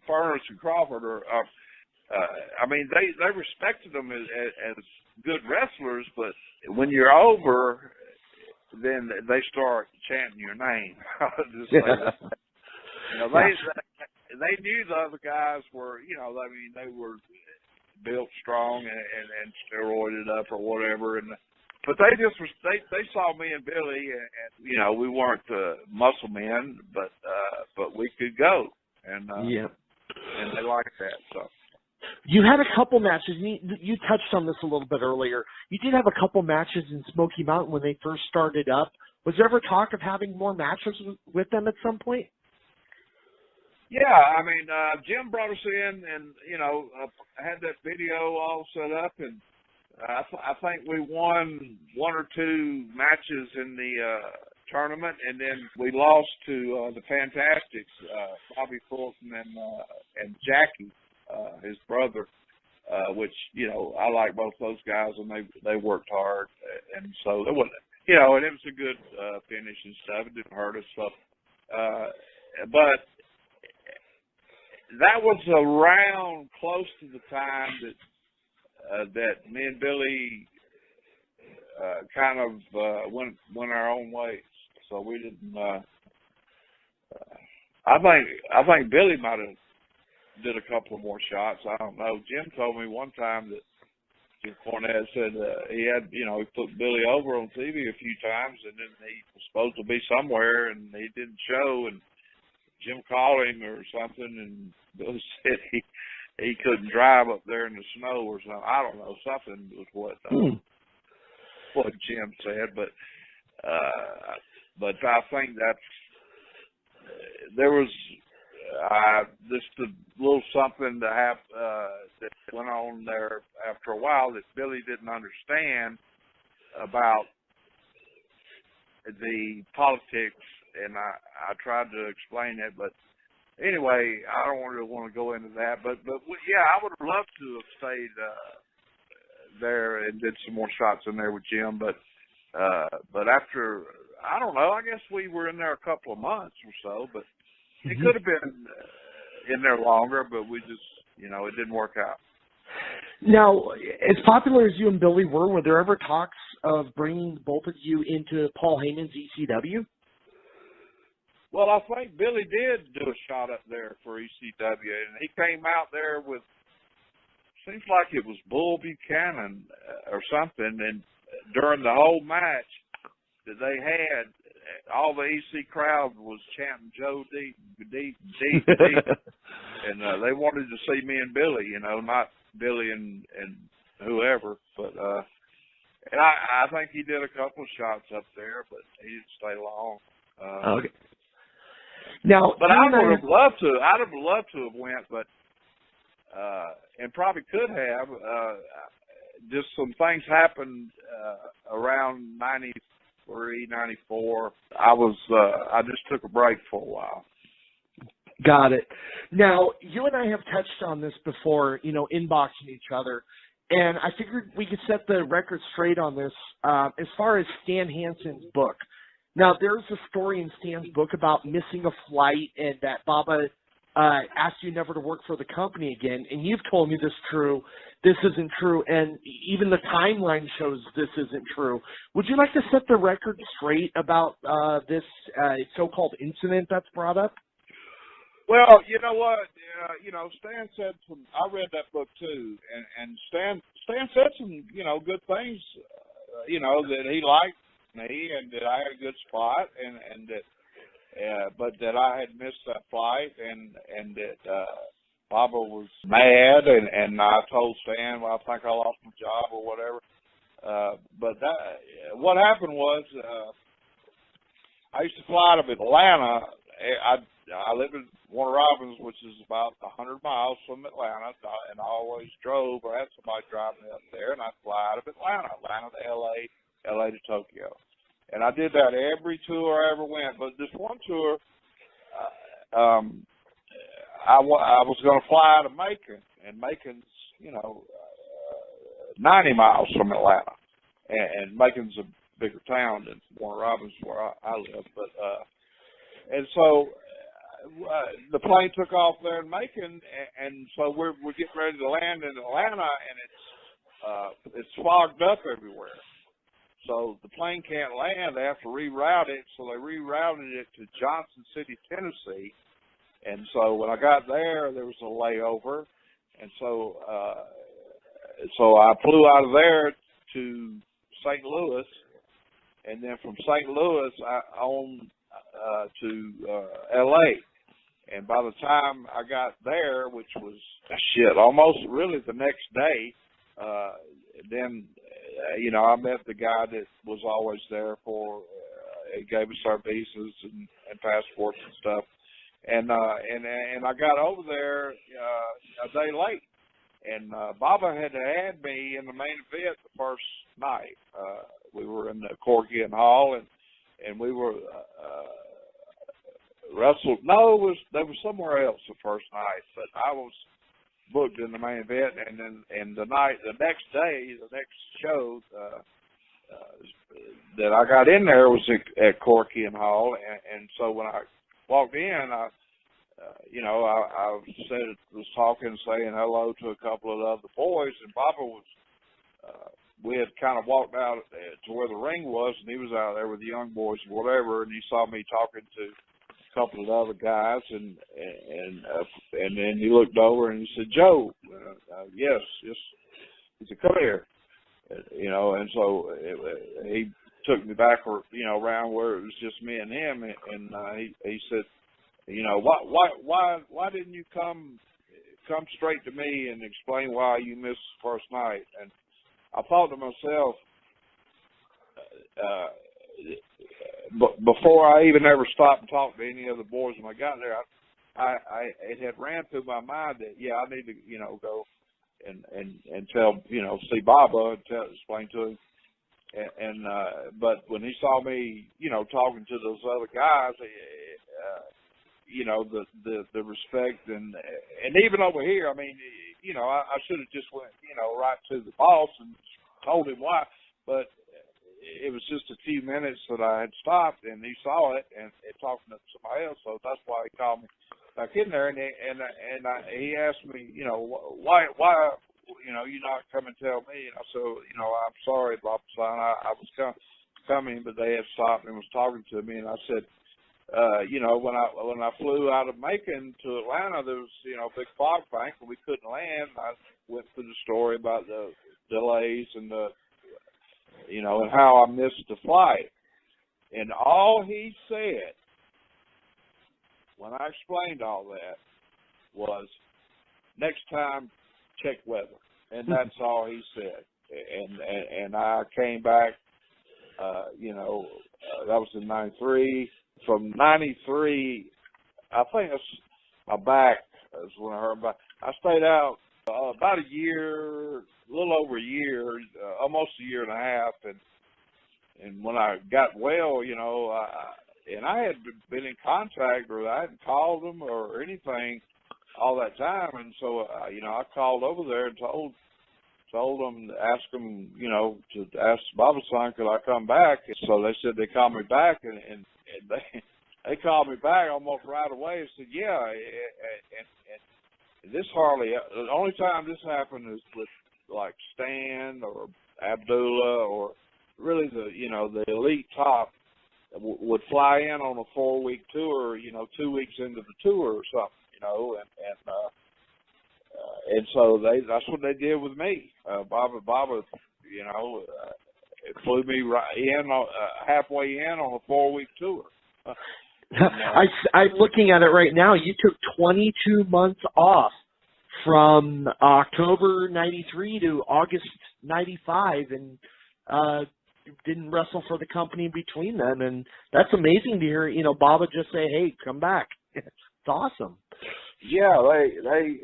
Furnace and Crawford they respected them as good wrestlers, but when you're over, then they start chanting your name. Just like they knew the other guys were, they were built strong and steroided up or whatever, but they saw me and Billy, and we weren't muscle men, but we could go, and they liked that. So you had a couple matches. You touched on this a little bit earlier. You did have a couple matches in Smoky Mountain when they first started up. Was there ever talk of having more matches with them at some point? Yeah, Jim brought us in, and had that video all set up, and I think we won one or two matches in the tournament, and then we lost to the Fantastics, Bobby Fulton and Jackie, his brother, which I like both those guys, and they worked hard, and so it was, and it was a good finish and stuff. It didn't hurt us, so but that was around close to the time that me and Billy kind of went our own ways. So we didn't. I think Billy might have did a couple of more shots. I don't know. Jim told me one time that Jim Cornette said he had, he put Billy over on TV a few times, and then he was supposed to be somewhere, and he didn't show, and Jim called him or something, and Billy said he couldn't drive up there in the snow or something. I don't know. Something was what Jim said, but I think there was just a little something to have that went on there after a while that Billy didn't understand about the politics and I tried to explain it, but anyway, I don't really want to go into that. But yeah, I would have loved to have stayed there and did some more shots in there with Jim, but after, I don't know, I guess we were in there a couple of months or so, but it could have been in there longer, but we just, it didn't work out. Now, as popular as you and Billy were there ever talks of bringing both of you into Paul Heyman's ECW? Well, I think Billy did do a shot up there for ECW, and he came out there with, seems like it was Bull Buchanan or something, and during the whole match that they had, all the EC crowd was chanting Joe Deaton, and they wanted to see me and Billy, not Billy and whoever, but and I think he did a couple of shots up there, but he didn't stay long. Okay. Now, but I would have loved to. I'd have loved to have went, but and probably could have. Just some things happened around 93, 94. I just took a break for a while. Got it. Now, you and I have touched on this before, inboxing each other, and I figured we could set the record straight on this as far as Stan Hansen's book. Now, there's a story in Stan's book about missing a flight and that Baba asked you never to work for the company again, and you've told me this isn't true, and even the timeline shows this isn't true. Would you like to set the record straight about this so-called incident that's brought up? Well, you know what? Stan said some. I read that book too, and Stan said some, good things. That he liked me and that I had a good spot, and that, but that I had missed that flight, and that Baba was mad, and I told Stan, well, I think I lost my job or whatever. But what happened was, I used to fly out of Atlanta. I live in Warner Robins, which is about 100 miles from Atlanta, and I always drove or had somebody drive me up there, and I'd fly out of Atlanta to LA, LA to Tokyo. And I did that every tour I ever went. But this one tour, I was going to fly out of Macon, and Macon's, 90 miles from Atlanta. And Macon's a bigger town than Warner Robins, where I live. But and so the plane took off there in Macon, and so we're getting ready to land in Atlanta, and it's fogged up everywhere. So the plane can't land. They have to reroute it. So they rerouted it to Johnson City, Tennessee. And so when I got there, there was a layover. And so I flew out of there to St. Louis. And then from St. Louis, on to L.A. And by the time I got there, which was, almost really the next day, then I met the guy that was always there for. He gave us our visas and passports and stuff, and I got over there a day late, and Baba had had me in the main event the first night. We were in the Corky Hall, and we were wrestled. No, they were somewhere else the first night, but I was booked in the main event, and then the next day, the next show that I got in there was at Corky Hall, and so when I walked in, I was talking, saying hello to a couple of the other boys, and Baba was. We had kind of walked out to where the ring was, and he was out there with the young boys or whatever, and he saw me talking to couple of other guys, and then he looked over and he said, "Joe, yes." He said, "Come here," and so he took me back, around where it was just me and him, and he said, why didn't you come straight to me and explain why you missed the first night? And I thought to myself, but before I even ever stopped and talked to any of the boys when I got there, it had ran through my mind that I need to go and tell see Baba and explain to him But when he saw me, talking to those other guys, the respect and even over here, I mean, I should have just went, right to the boss and told him why, but it was just a few minutes that I had stopped, and he saw it and talking to somebody else, so that's why he called me back in there, and he asked me, why, you not come and tell me, and I said, I'm sorry, Bob Son, I was coming, but they had stopped and was talking to me, and I said, when I flew out of Macon to Atlanta, there was, a big fog bank and we couldn't land. I went through the story about the delays and and how I missed the flight. And all he said when I explained all that was, next time, check weather. And that's all he said. And I came back, that was in 93. From 93, I think my back is when I hurt. But I stayed out about a year, a little over a year, almost a year and a half. And when I got well, I had been in contact, or I hadn't called them or anything all that time. And so, I called over there and told them, asked them, to ask Baba Son, could I come back? So they said they called me back, and they called me back almost right away and said, yeah. And this hardly, the only time this happened is with like Stan or Abdullah, or really the elite top would fly in on a 4-week tour, 2 weeks into the tour or something, and so that's what they did with me. Baba, it flew me right in, halfway in on a 4-week tour. I'm looking at it right now. You took 22 months off from October 93 to August 95, and didn't wrestle for the company between them. And that's amazing to hear, Baba just say, hey, come back. It's awesome. Yeah, they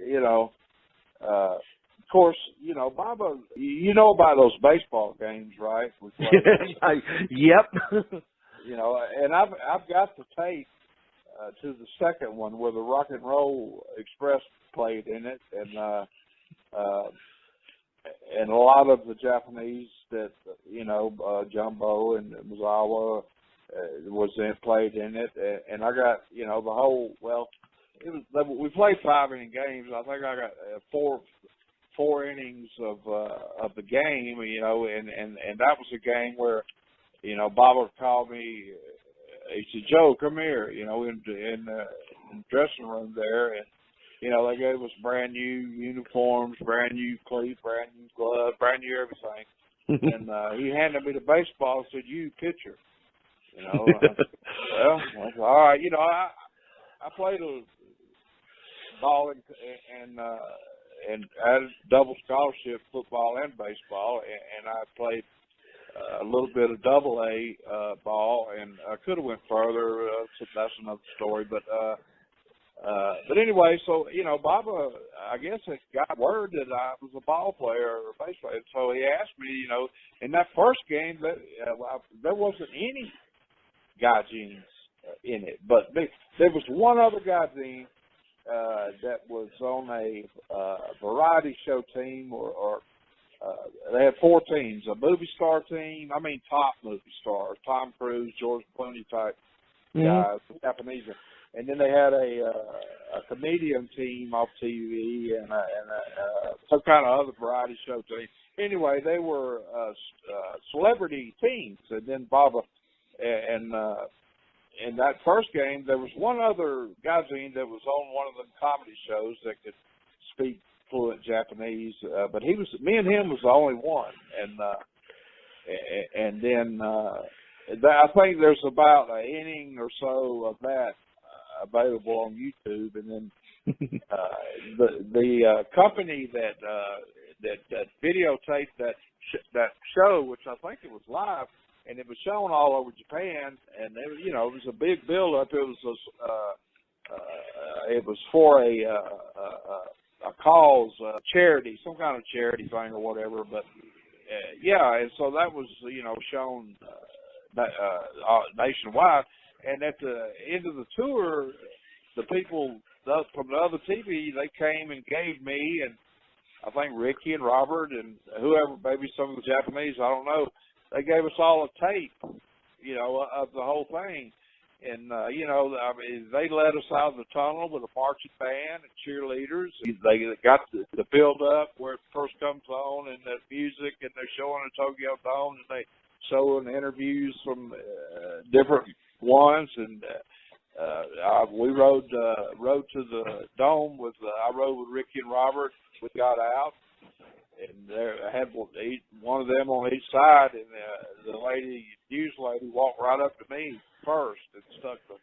of course, Baba, about those baseball games, right? Yep. And I've got the tape to the second one where the Rock and Roll Express played in it, and a lot of the Japanese that Jumbo and Mizawa played in it, and I got the whole. Well, we played 5-inning games. I think I got four innings of the game, and that was a game where. Baba called me. He said, "Joe, come here." In the dressing room there, and they gave us brand new uniforms, brand new cleats, brand new gloves, brand new everything. And he handed me the baseball and said, "You pitcher." Well, I said, all right. I played a ball and I had a double scholarship, football and baseball, and I played. A little bit of Double-A ball, and I could have went further. So that's another story. But anyway, so Baba, I guess it got word that I was a ball player or a base player. So he asked me, in that first game, that there wasn't any Gaijins in it, but there was one other Gaijin that was on a variety show team or they had 4 teams, a movie star team, top movie stars, Tom Cruise, George Clooney type guys, Japanese. And then they had a comedian team off TV and some kind of other variety show team. Anyway, they were celebrity teams. And then Baba, and in that first game, there was one other Gaijin that was on one of the comedy shows that could speak fluent Japanese, but me and him was the only one, and then I think there's about an inning or so of that available on YouTube, and then the company that videotaped that show, which I think it was live, and it was shown all over Japan, and it was a big build up. It was for a cause, charity, some kind of charity thing or whatever, but yeah, and so that was, shown nationwide. And at the end of the tour, the people from the other TV, they came and gave me, and I think Ricky and Robert and whoever, maybe some of the Japanese, I don't know, they gave us all a tape, of the whole thing. And, they led us out of the tunnel with a marching band and cheerleaders. They got the build-up where it first comes on and the music, and they're showing the Tokyo Dome, and they showing interviews from different ones. And we rode to the Dome I rode with Ricky and Robert. We got out, and I had one of them on each side, and the news lady walked right up to me first and stuck the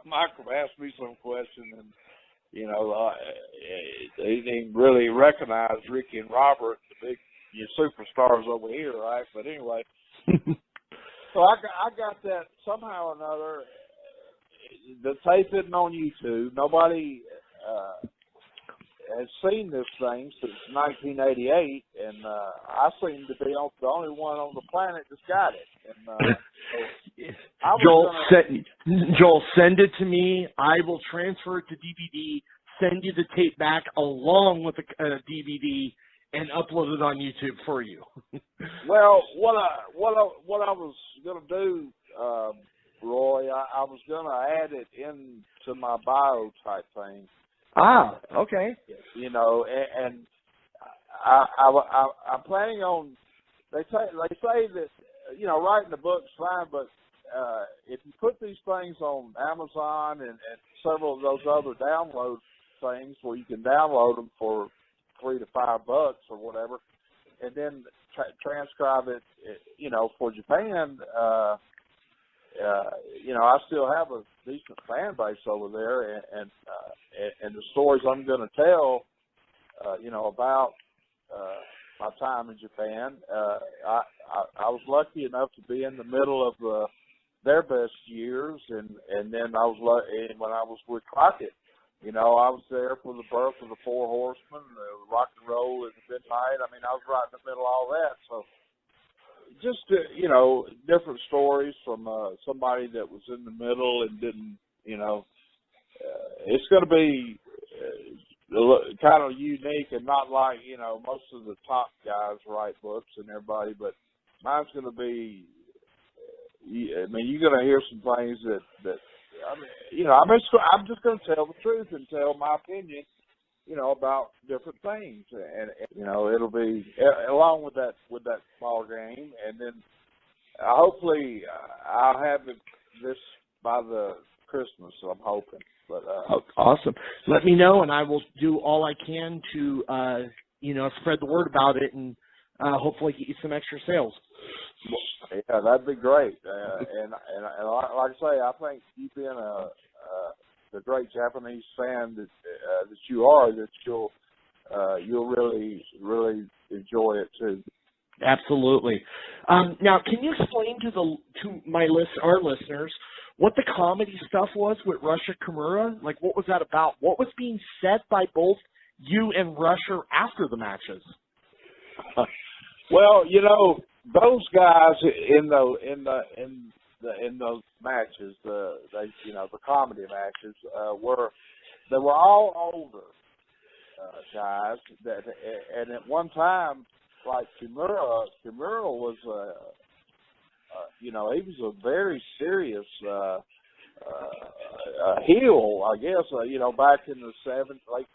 microphone, asked me some question, and they didn't really recognize Ricky and Robert, the big superstars over here, right? But anyway, so I got that somehow or another. The tape isn't on YouTube. Nobody has seen this thing since 1988, and I seem to be the only one on the planet that's got it. And Joel, send it to me. I will transfer it to DVD, send you the tape back along with a DVD, and upload it on YouTube for you. Well, what I was going to do, Roy, I was going to add it into my bio type thing. Ah, okay. And I'm planning on. They say that writing the book's fine, but if you put these things on Amazon and several of those other download things where you can download them for $3 to $5 or whatever, and then transcribe it, for Japan. I still have a decent fan base over there, and the stories I'm going to tell, about my time in Japan. I was lucky enough to be in the middle of their best years, and then I was when I was with Crockett. I was there for the birth of the Four Horsemen, the rock and roll at midnight. I mean, I was right in the middle of all that. So just, different stories from somebody that was in the middle and didn't, it's going to be kind of unique and not like, most of the top guys write books and everybody, but mine's going to be, you're going to hear some things that I'm just going to tell the truth and tell my opinion, about different things, and it'll be along with that ball game, and then hopefully I'll have this by the Christmas. So I'm hoping. But awesome. Let me know, and I will do all I can to spread the word about it, and hopefully get you some extra sales. Yeah, that'd be great. And like I say, I think you being the great Japanese fan that you are, that you'll really, really enjoy it too. Absolutely. Now, can you explain to our listeners what the comedy stuff was with Russia Kimura? Like, what was that about? What was being said by both you and Russia after the matches? Well, those guys in those matches, the comedy matches, they were all older guys and at one time, like Kimura was he was a very serious heel, I guess, back in the late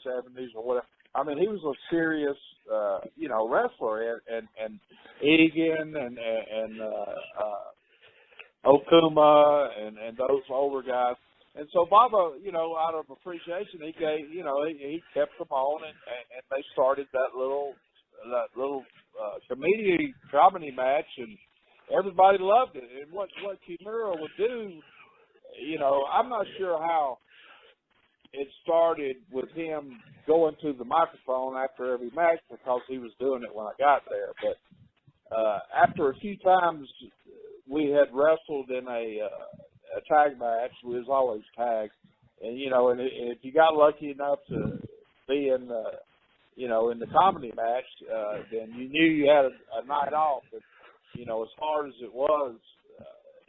70s or whatever. I mean, he was a serious, wrestler, and Egan and Okuma and those older guys. And so Baba, out of appreciation, he gave, he kept them on, and they started that little comedy match, and everybody loved it. And what Kimura would do, I'm not sure how it started with him going to the microphone after every match, because he was doing it when I got there. But after a few times we had wrestled in a tag match, we was always tagged, and and if you got lucky enough to be in in the comedy match, then you knew you had a night off. And, as hard as it was,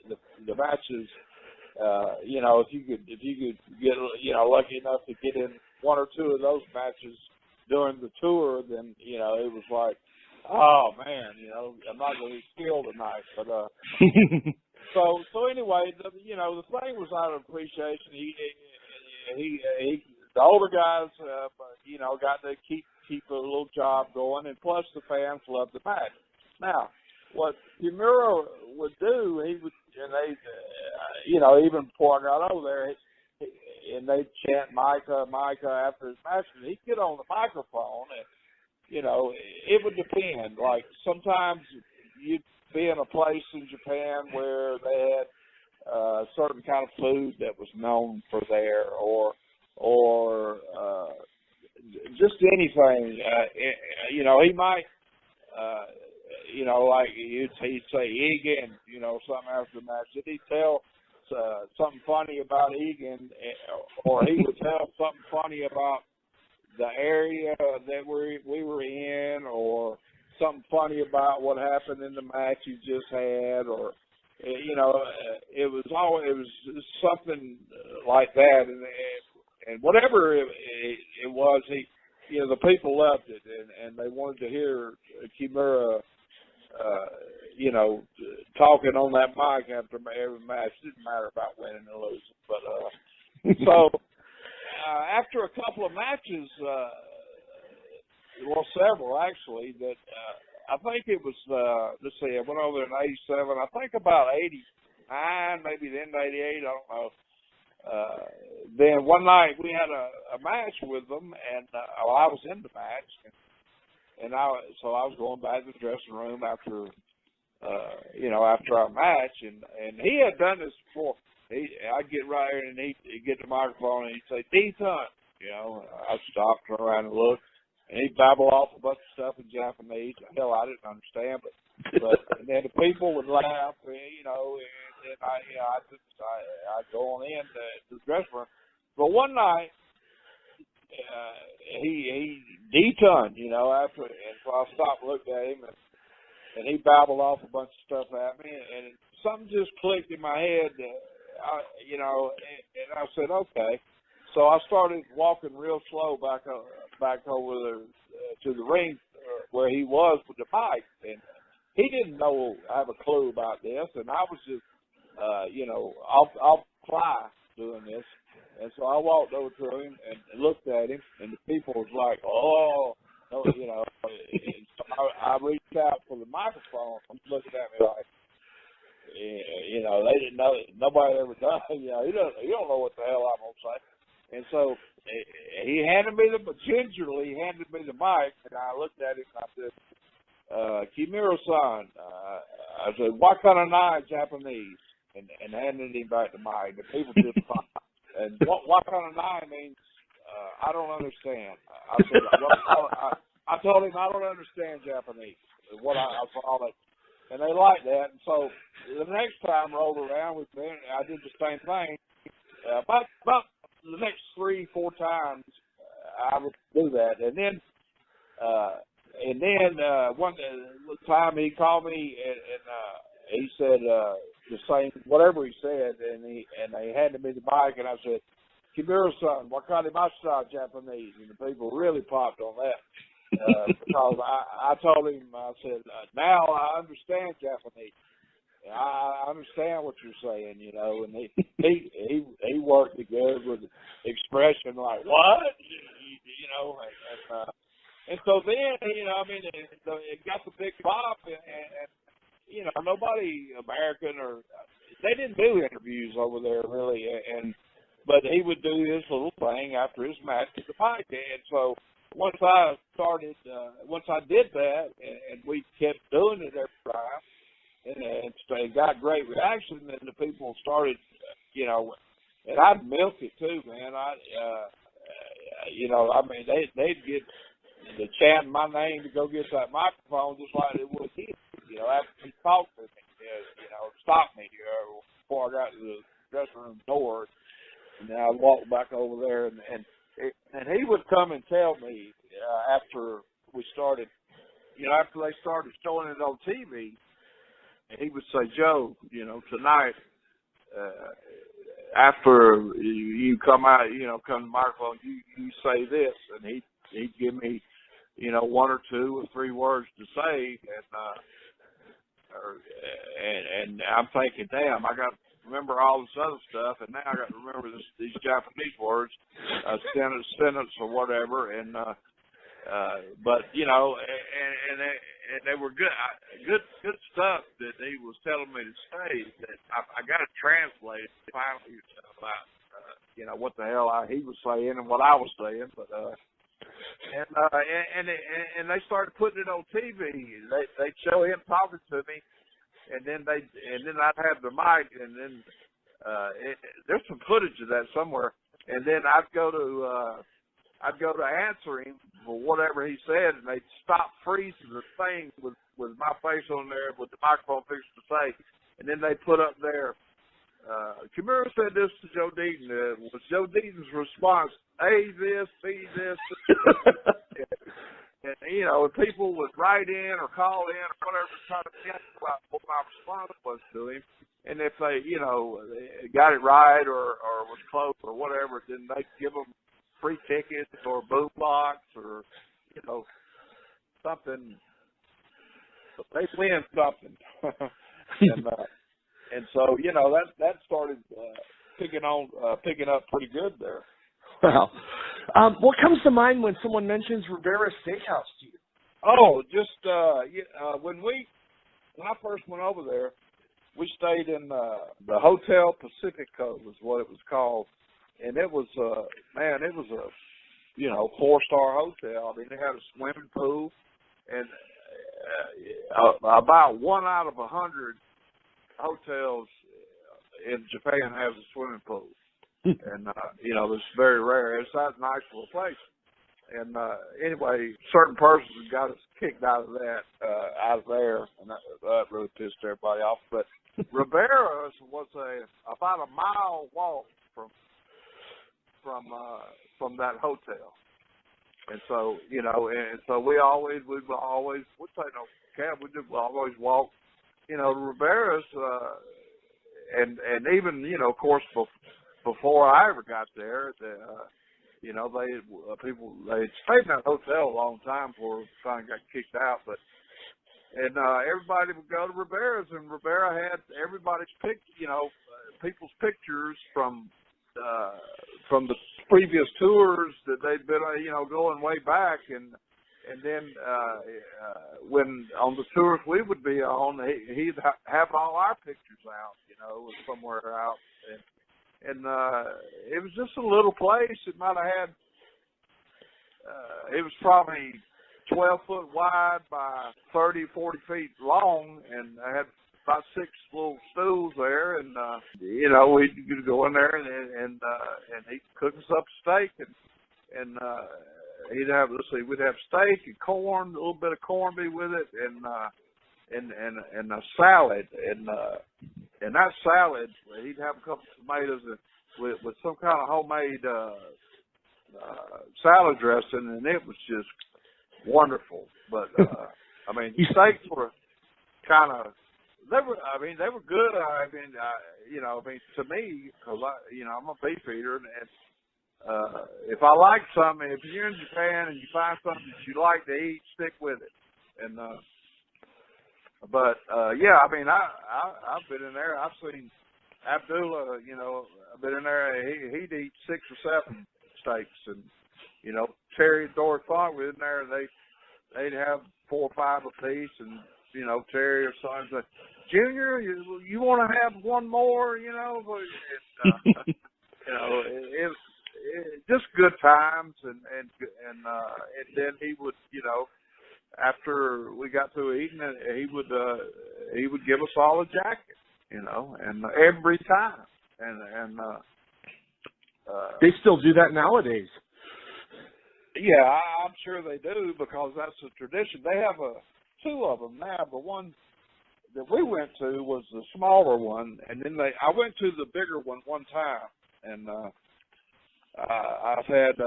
the matches, if you could get, lucky enough to get in one or two of those matches during the tour, then, it was like, oh man, I'm not going to be killed tonight. But, so anyway, the thing was out of appreciation. He the older guys, got to keep a little job going, and plus the fans loved the match. Now, what Kimura would do, he would, and they, even before I got over there, and they'd chant Micah, Micah after his match, and he'd get on the microphone, and, it would depend. Like, sometimes you'd be in a place in Japan where they had a certain kind of food that was known for there, or just anything. He might, like he'd say Egan, something after the match. Did he tell something funny about Egan, or he would tell something funny about the area that we were in, or something funny about what happened in the match he just had, or it was something like that, and whatever it was, the people loved it, and they wanted to hear Kimura, talking on that mic after every match. It didn't matter about winning or losing, but so after a couple of matches, several actually, that I think it was, let's see, I went over there in 87. I think about 89, maybe the end of 88, I don't know. Then one night we had a match with them, and I was in the match, and I was going back to the dressing room after, after our match, and he had done this before. I'd get right here, and he'd get the microphone, and he'd say, Deaton, I'd stop, turn around and look, and he'd babble off a bunch of stuff in Japanese. Hell, I didn't understand, but and then the people would laugh, and I'd go on in to the dressing room. But one night, he Deaton, after, and so I stopped and looked at him, and he babbled off a bunch of stuff at me, and something just clicked in my head, and I said, okay. So I started walking real slow back over there to the ring where he was with the mic, and he didn't have a clue about this, and I was just, off fly doing this, and so I walked over to him and looked at him, and the people was like, oh, and so I reached out for the microphone. I'm looking at me like, they didn't know, nobody ever done, you don't know what the hell I'm gonna say. And so he gingerly handed me the mic, and I looked at him and I said, Kimura-san, I said, what kind of nine Japanese? And handed him back the mic. The people just fine. And what kind of nine means, I don't understand. I said, I told him I don't understand Japanese. What I call it. And they liked that. And so the next time rolled around with me, I did the same thing. About the next 3-4 times, I would do that. And then one time he called me and he said the same, whatever he said, and they handed me the mic, and I said, Kimura-san, wakarimashita Japanese, and the people really popped on that. Because I told him, I said, now I understand Japanese. I understand what you're saying, and he worked it good with the expression like, what? And so then, it got the big pop, and nobody American, or they didn't do interviews over there really, but he would do this little thing after his match with the mic, and so once I did that, and we kept doing it every time, and it got great reaction, and the people started, and I'd milk it too, man. They'd get the chanting my name to go get that microphone just like it would him, after he talked to me, stopped me before I got to the dressing room door, and then I'd walk back over there, and he would come and tell me, after we started, after they started showing it on TV, and he would say, Joe, tonight, after you come out, come to the microphone, you say this, and he'd give me, 1 or 2 or 3 words to say, and I'm thinking, damn, I got to remember all this other stuff, and now I got to remember these Japanese words, sentence or whatever, and but and they were good stuff that he was telling me to say that I got to translate finally about what the hell he was saying and what I was saying, but and they started putting it on TV. They'd show him talking to me, and then I'd have the mic, and then there's some footage of that somewhere, and then I'd go to answer him for whatever he said, and they'd stop freezing the thing with my face on there with the microphone fixed to say, and then they put up there, Kimura said this to Joel Deaton. Was Joel Deaton's response A this, B this? And people would write in or call in or whatever, try to guess what my response was to him. And if they, got it right or was close or whatever, then they'd give them free tickets or a boom box or, something. They win something. And so, that started picking up pretty good there. Wow. What comes to mind when someone mentions Rivera Steakhouse to you? Oh, just when I first went over there, we stayed in the Hotel Pacifico was what it was called, and it was it was a 4-star hotel. I mean, they had a swimming pool, and about 1 out of 100 hotels in Japan has a swimming pool. And, it's very rare. It's not a nice little place. And, anyway, certain persons got us kicked out of there, and that really pissed everybody off. But Rivera's was about a mile walk from that hotel. And so, and so we'd always say no cab, we'd always walk, to Rivera's, and even, of course, before I ever got there, they stayed in that hotel a long time before we finally got kicked out. But everybody would go to Rivera's, and Rivera had everybody's people's pictures from the previous tours that they'd been going way back, and then when on the tours we would be on, he'd have all our pictures out, somewhere out. And it was just a little place. It might have had, it was probably 12 foot wide by 30, 40 feet long, and I had about 6 little stools there, and we'd go in there and he'd cook us up steak, and we'd have steak and corn, a little bit of corned beef with it, and a salad, and that salad, he'd have a couple of tomatoes with some kind of homemade salad dressing, and it was just wonderful. But I mean, steaks were kind of they were good. To me, because I'm a beef eater, and if I like something, if you're in Japan and you find something that you like to eat, stick with it. And I've been in there. I've seen Abdullah. I've been in there. He'd eat 6 or 7 steaks, and Terry and Dory Funk were in there, and they'd have 4 or 5 apiece, and Terry or son said, Junior, you want to have one more? It just good times, and then he would, after we got through eating, he would give us all a jacket, and every time, and they still do that nowadays. Yeah, I'm sure they do, because that's a tradition. They have 2 of them now. The one that we went to was the smaller one, and then I went to the bigger one time, and I've had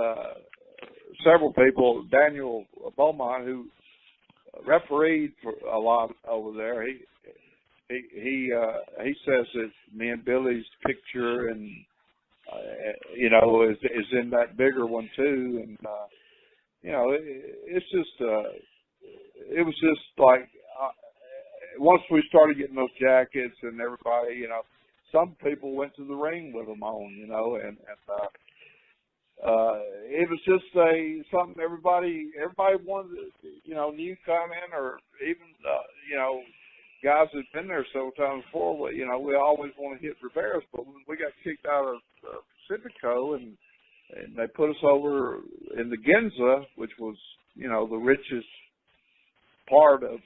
several people. Daniel Beaumont, who refereed for a lot over there, he says that me and Billy's picture and is in that bigger one too, and it's just it was just like once we started getting those jackets and everybody, some people went to the ring with them on, and it was just something everybody wanted, new coming, or even guys that've been there several times before. But, we always want to hit Rivera's, but when we got kicked out of Pacifico and they put us over in the Ginza, which was, the richest part of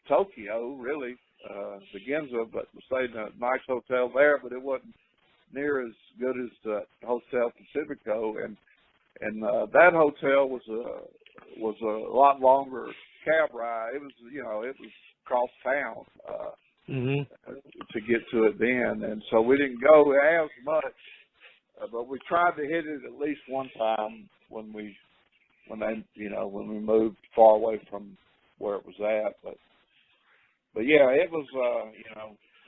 Tokyo, really, the Ginza, but we stayed in a nice hotel there, but it wasn't near as good as the Hotel Pacifico, and that hotel was a lot longer cab ride. It was, it was across town to get to it then, and so we didn't go as much, but we tried to hit it at least one time when we moved far away from where it was at, but yeah, it was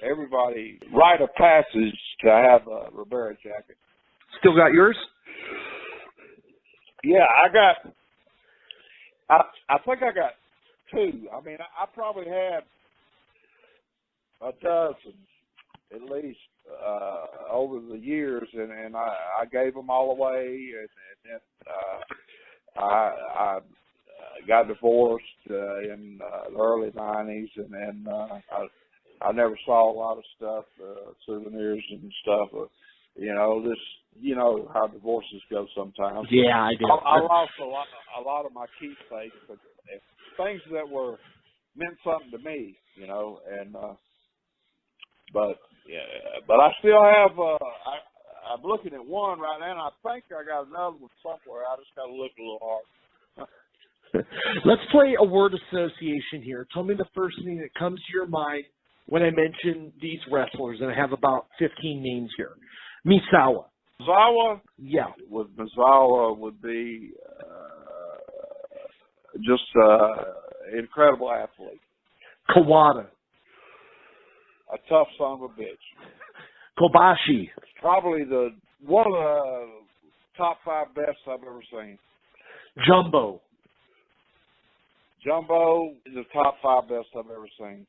everybody rite of passage to have a Rivera jacket. Still got yours? Yeah, I think I got two. I mean, I probably had a dozen at least over the years, and I gave them all away, and then I got divorced in the early '90s, and then I never saw a lot of stuff, souvenirs and stuff. How divorces go sometimes. Yeah, I do. I lost a lot of my keepsakes, but things that meant something to me, and but I still have. I'm looking at one right now, and I think I got another one somewhere. I just got to look a little hard. Let's play a word association here. Tell me the first thing that comes to your mind when I mention these wrestlers, and I have about 15 names here. Misawa. Misawa? Yeah. Misawa would be just incredible athlete. Kawada. A tough son of a bitch. Kobashi. Probably one of the top 5 best I've ever seen. Jumbo. Jumbo is the top 5 best I've ever seen.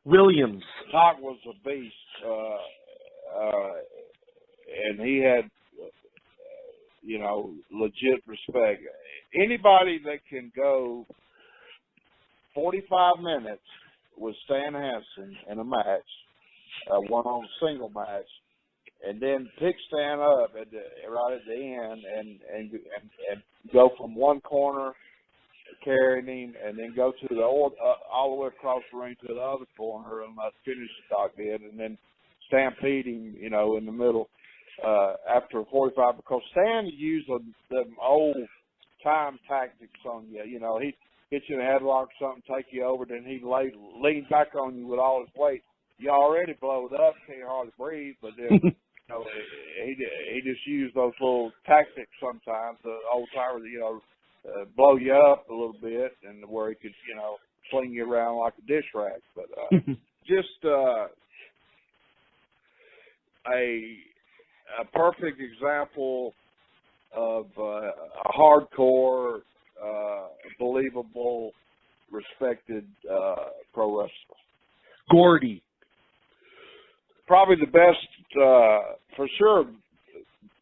Williams. Doc was a beast, and he had, legit respect. Anybody that can go 45 minutes with Stan Hansen in a match, one on a single match, and then pick Stan up right at the end and go from one corner carrying him, and then go to all the way across the ring to the other corner and finish Doc did, and then stampede him, in the middle after 45, because Stan used them old time tactics on you. He'd hit you in a headlock or something, take you over, then he'd lean back on you with all his weight. You already blowed up, can't hardly breathe, but then he just used those little tactics sometimes, the old timers, blow you up a little bit, and where he could, fling you around like a dish rack. But just a perfect example of a hardcore, believable, respected pro wrestler. Gordy. Probably the best, for sure,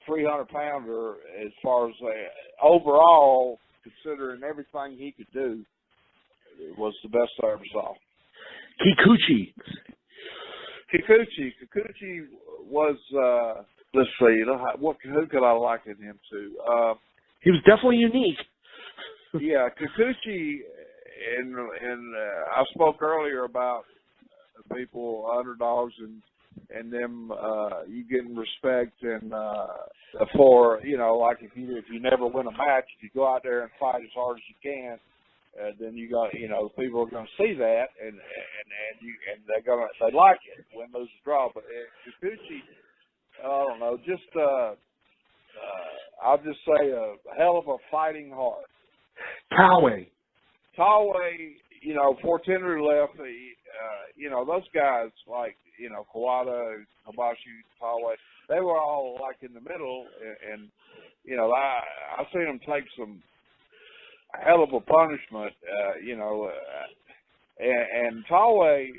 300-pounder as far as overall, considering everything he could do, was the best I ever saw. Kikuchi. Kikuchi was, let's see, who could I liken him to? He was definitely unique. Yeah, Kikuchi, and I spoke earlier about people, underdogs, and them you getting respect, and for like if you never win a match, if you go out there and fight as hard as you can, then you got people are going to see that, and they like it, win, lose, draw. But Kikuchi, I don't know, just I'll just say a hell of a fighting heart. Tallway. You know, before Tender left, you know, those guys like, you know, Kawada, Kobashi, Tallway, they were all like in the middle, and you know, I've seen them take some hell of a punishment, you know, and Tallway,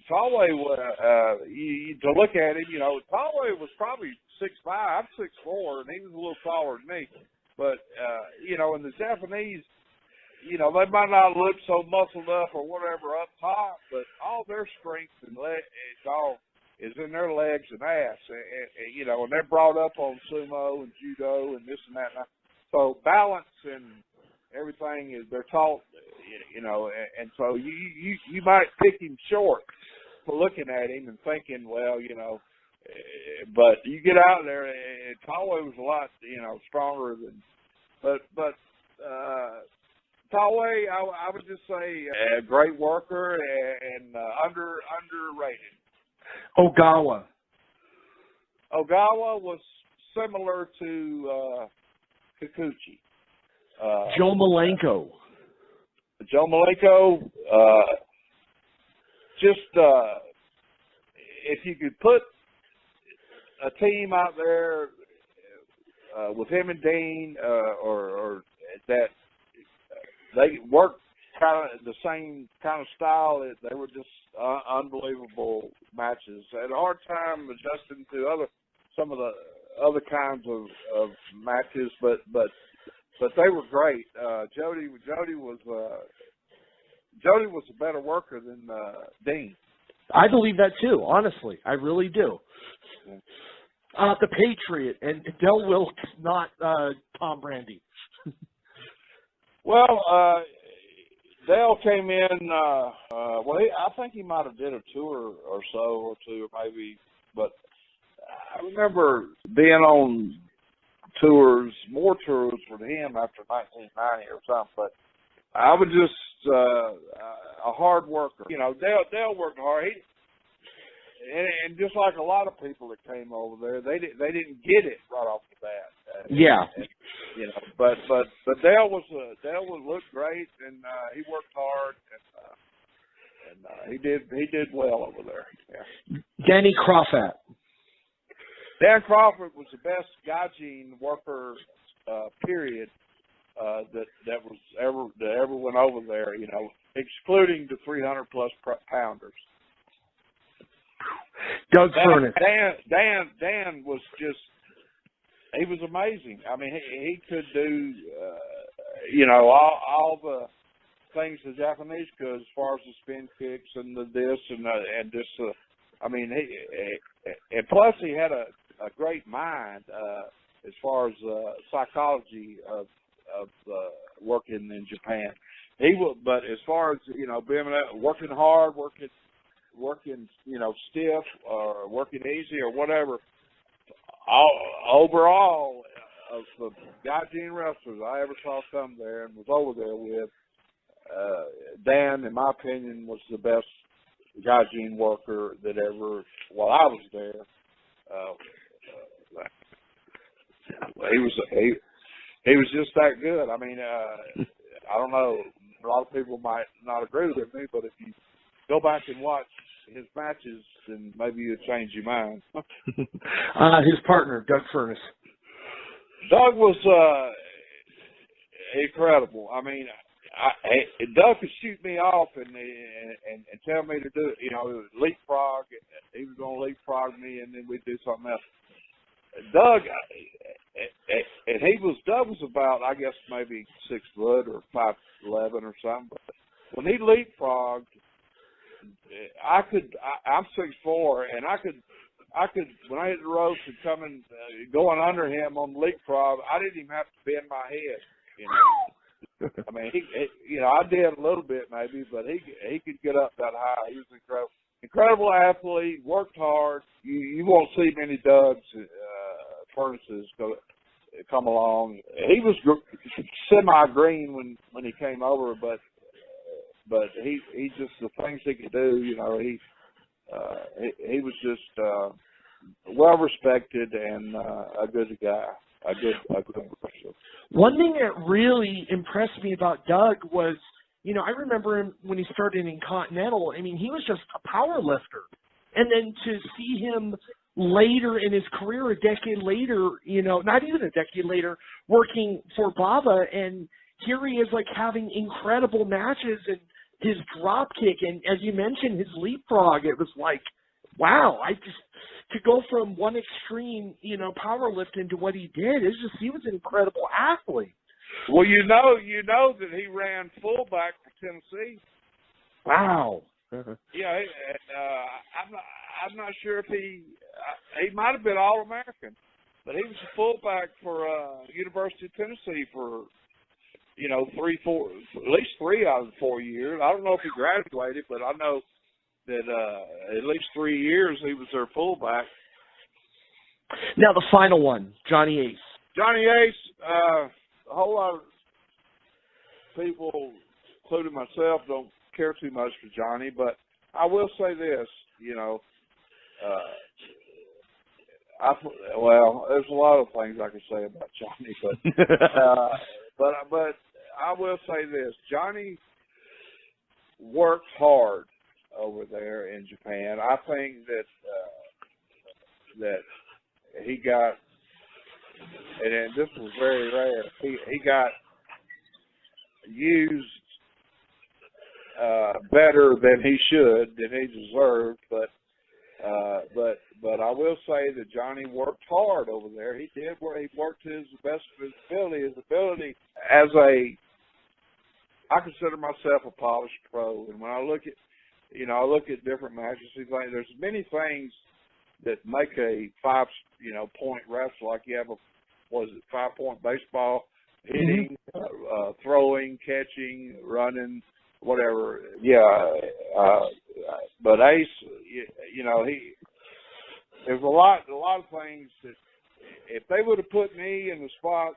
to look at him, you know, Tallway was probably 6'5", I'm 6'4", and he was a little taller than me, but you know, in the Japanese, you know, they might not look so muscled up or whatever up top, but all their strength and is in their legs and ass. And, you know, and they're brought up on sumo and judo and this and that. So balance and everything they're taught, you know, and so you might pick him short for looking at him and thinking, well, you know, but you get out there, and Tallway was a lot, you know, stronger than, but Tallway, I would just say a great worker and underrated. Ogawa was similar to Kikuchi. Joe Malenko, just if you could put a team out there with him and Dean, or that they worked kind of the same kind of style. They were just unbelievable matches. I had a hard time adjusting to some of the other kinds of matches, but they were great. Jody was a better worker than Dean. I believe that too. Honestly, I really do. The Patriot and Del Wilkes, not Tom Brandy. Well, Dale came in. I think he might have did a tour or so, or two, or maybe. But I remember being on more tours with him after 1990 or something. But I was just a hard worker. You know, Dale worked hard. And just like a lot of people that came over there, they didn't get it right off the bat. Yeah. And, you know, but Dale looked great, and he worked hard, and he did well over there. Yeah. Danny Crawford. Dan Crawford was the best gaijin worker, period, that ever went over there. You know, excluding the 300+ pounders. Doug Furnace. Dan was just, he was amazing. I mean, he could do, you know, all the things the Japanese could, as far as the spin kicks and the this and this. I mean, and plus he had a great mind as far as psychology of working in Japan. But as far as, you know, being working hard, working, you know, stiff or working easy or whatever, overall, of the gaijin wrestlers I ever saw come there and was over there with, Dan, in my opinion, was the best gaijin worker that ever, while I was there. He was just that good. I mean, I don't know, a lot of people might not agree with me, but if you go back and watch his matches, then maybe you'll change your mind. His partner, Doug Furnace. Doug was incredible. I mean, Doug could shoot me off and tell me to do, you know, leapfrog. He was going to leapfrog me, and then we'd do something else. Doug was about, I guess, maybe 6 foot or 5'11" or something. But when he leapfrogged, I'm 6'4", and I could when I hit the ropes and going under him on the leapfrog, I didn't even have to bend my head. You know, I mean, you know, I did a little bit maybe, but he could get up that high. He was incredible athlete, worked hard. You won't see many Dougs, Furnaces come along. He was semi-green when he came over, but he just, the things he could do, you know, he was just well respected and a good guy, a good wrestler. One thing that really impressed me about Doug was, I remember him when he started in Continental. I mean, he was just a power lifter. And then to see him later in his career, a decade later, not even a decade later, working for Baba, and here he is like having incredible matches and his drop kick, and as you mentioned, his leapfrog, it was like, wow, to go from one extreme, powerlifting to what he did, he was an incredible athlete. Well, you know that he ran fullback for Tennessee. Wow. Yeah, I'm not sure if he might have been All-American, but he was a fullback for University of Tennessee for, 3, 4, at least 3 out of the 4 years. I don't know if he graduated, but I know that at least 3 years he was their fullback. Now the final one, Johnny Ace. Johnny Ace, a whole lot of people, including myself, don't care too much for Johnny, but I will say this, there's a lot of things I can say about Johnny, but I will say this: Johnny worked hard over there in Japan. I think that he got, and this was very rare. He got used better than he should, than he deserved, but I will say that Johnny worked hard over there. He did where he worked to his best of his ability. I consider myself a polished pro, and when I look at different matches, there's many things that make a 5-point wrestler. Like you have 5-point baseball, hitting, throwing, catching, running, whatever. Yeah, but Ace, there's a lot of things that if they would have put me in the spot,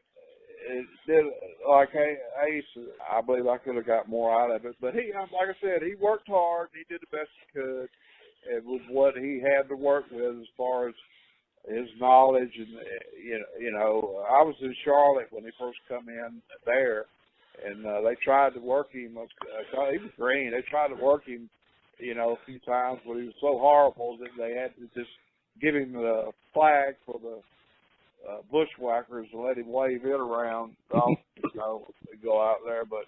did like Ace, I believe I could have got more out of it. But he, like I said, he worked hard. He did the best he could, and with what he had to work with as far as his knowledge. And I was in Charlotte when he first come in there, and they tried to work him. He was green. They tried to work him, a few times, but he was so horrible that they had to just give him the flag for the bushwhackers and let him wave it around, go out there. But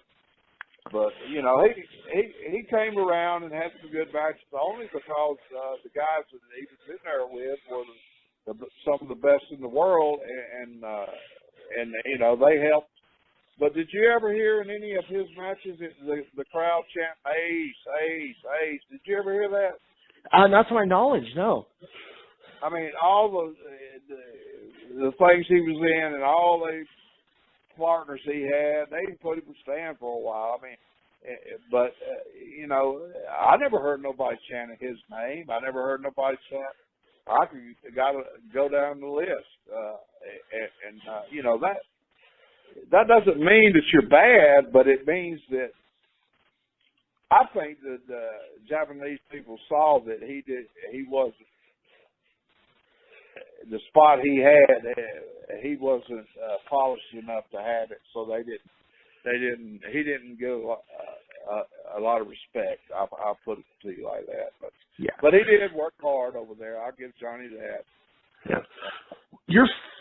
he came around and had some good matches only because the guys that he was in there with were some of the best in the world, and they helped. But did you ever hear in any of his matches the crowd chant Ace, Ace, Ace? Did you ever hear that? Not to my knowledge, no. I mean, all the things he was in and all the partners he had, they put him to stand for a while. I mean, but I never heard nobody chanting his name. I never heard nobody chant. I got to go down the list, that doesn't mean that you're bad, but it means that I think that the Japanese people saw that he wasn't the spot he had. He wasn't polished enough to have it, so he didn't give a lot of respect. I'll put it to you like that. But he did work hard over there. I'll give Johnny that. Yeah.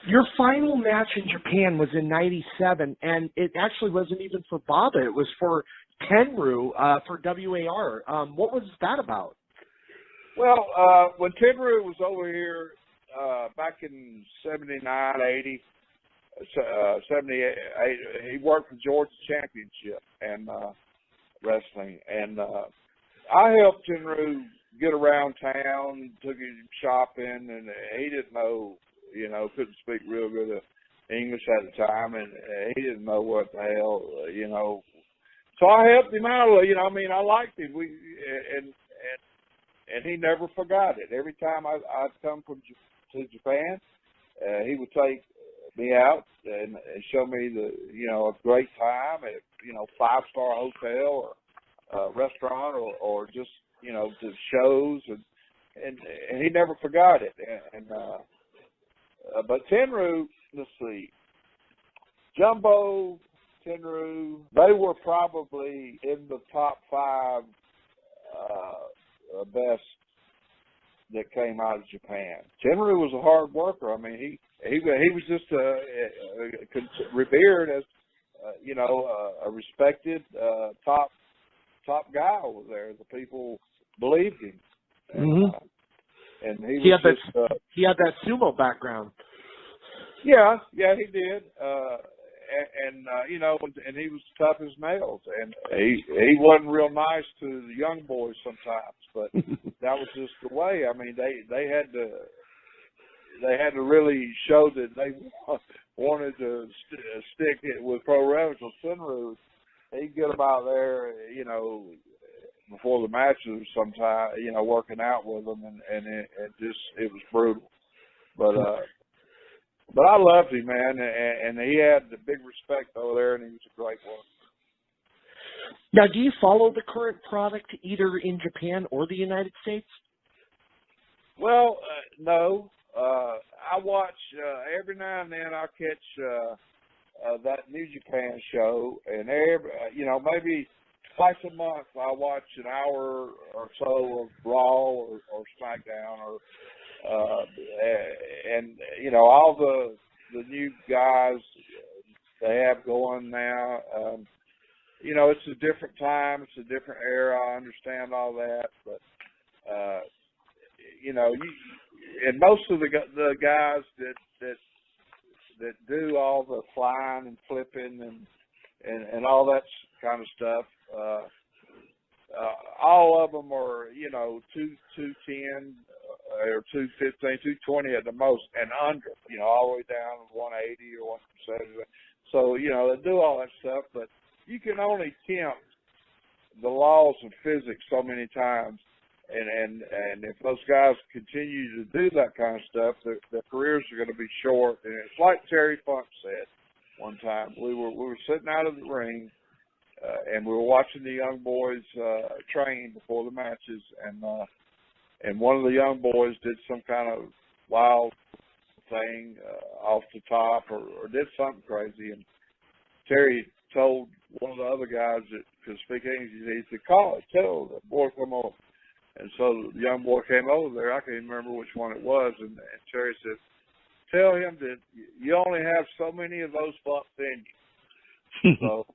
Your final match in Japan was in '97, and it actually wasn't even for Baba. It was for Tenryu for WAR. What was that about? Well, when Tenryu was over here back in '79, '80, '78, he worked for Georgia Championship and wrestling, and I helped Tenryu get around town, took him shopping, and he didn't know, couldn't speak real good English at the time, and he didn't know what the hell, So I helped him out. I liked him. And he never forgot it. Every time I'd come to Japan, he would take me out and show me a great time at 5-star hotel or restaurant or just to shows, and he never forgot it. But Tenryu, let's see, Jumbo, Tenryu, they were probably in the top 5 best that came out of Japan. Tenryu was a hard worker. I mean, he was just revered as a respected top guy over there. The people believed him. And he had that sumo background. Yeah, he did. And he was tough as nails. And he wasn't real nice to the young boys sometimes, but that was just the way. I mean, they had to really show that they wanted to stick it with pro wrestling. Tenryu, he'd get them out there, before the matches sometime, working out with them, and it was brutal. But I loved him, man, and he had the big respect over there, and he was a great one. Now, do you follow the current product either in Japan or the United States? Well, no. I watch every now and then. I catch that New Japan show, and maybe twice a month I watch an hour or so of Raw or SmackDown all the new guys they have going now. It's a different time, it's a different era. I understand all that, but and most of the guys that do all the flying and flipping and all that kind of stuff, all of them are 210 or 215, 220 at the most and under, all the way down to 180 or 170. So they do all that stuff, but you can only tempt the laws of physics so many times. And if those guys continue to do that kind of stuff, their careers are going to be short. And it's like Terry Funk said one time. We were sitting out of the ring, and we were watching the young boys train before the matches, and one of the young boys did some kind of wild thing off the top or did something crazy, and Terry told one of the other guys that could speak English, he said, "Call it, tell the boy come over." And so the young boy came over there. I can't even remember which one it was. And Terry said, "Tell him that you only have so many of those bumps in you. So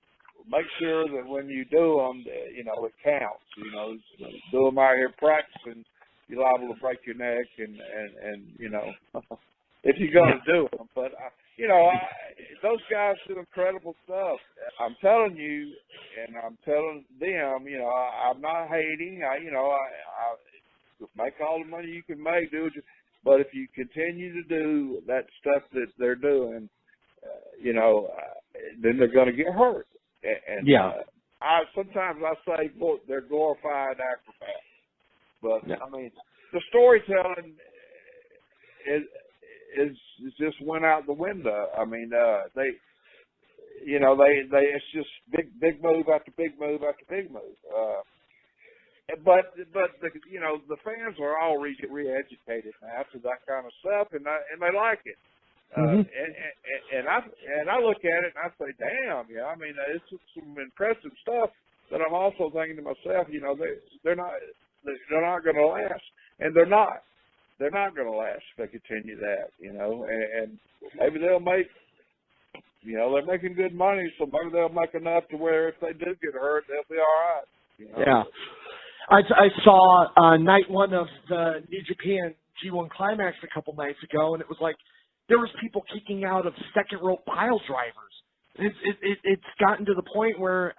make sure that when you do them, it counts. Do them out here practicing. You're liable to break your neck and if you're going to do them." But, those guys do incredible stuff. I'm telling you, and I'm telling them, I'm not hating. I make all the money you can make, but if you continue to do that stuff that they're doing, then they're going to get hurt. And sometimes I say, boy, they're glorified acrobats. But I mean, the storytelling is just went out the window. I mean, it's just big move after big move after big move. But the fans are all re-educated now to that kind of stuff, and they like it. And I look at it and I say, damn, I mean, it's some impressive stuff. But I'm also thinking to myself, they're not going to last, and they're not. They're not going to last if they continue that, and maybe they'll make, they're making good money, so maybe they'll make enough to where if they do get hurt, they'll be all right. Yeah. I saw night one of the New Japan G1 Climax a couple nights ago, and it was like there was people kicking out of second rope pile drivers. It's gotten to the point where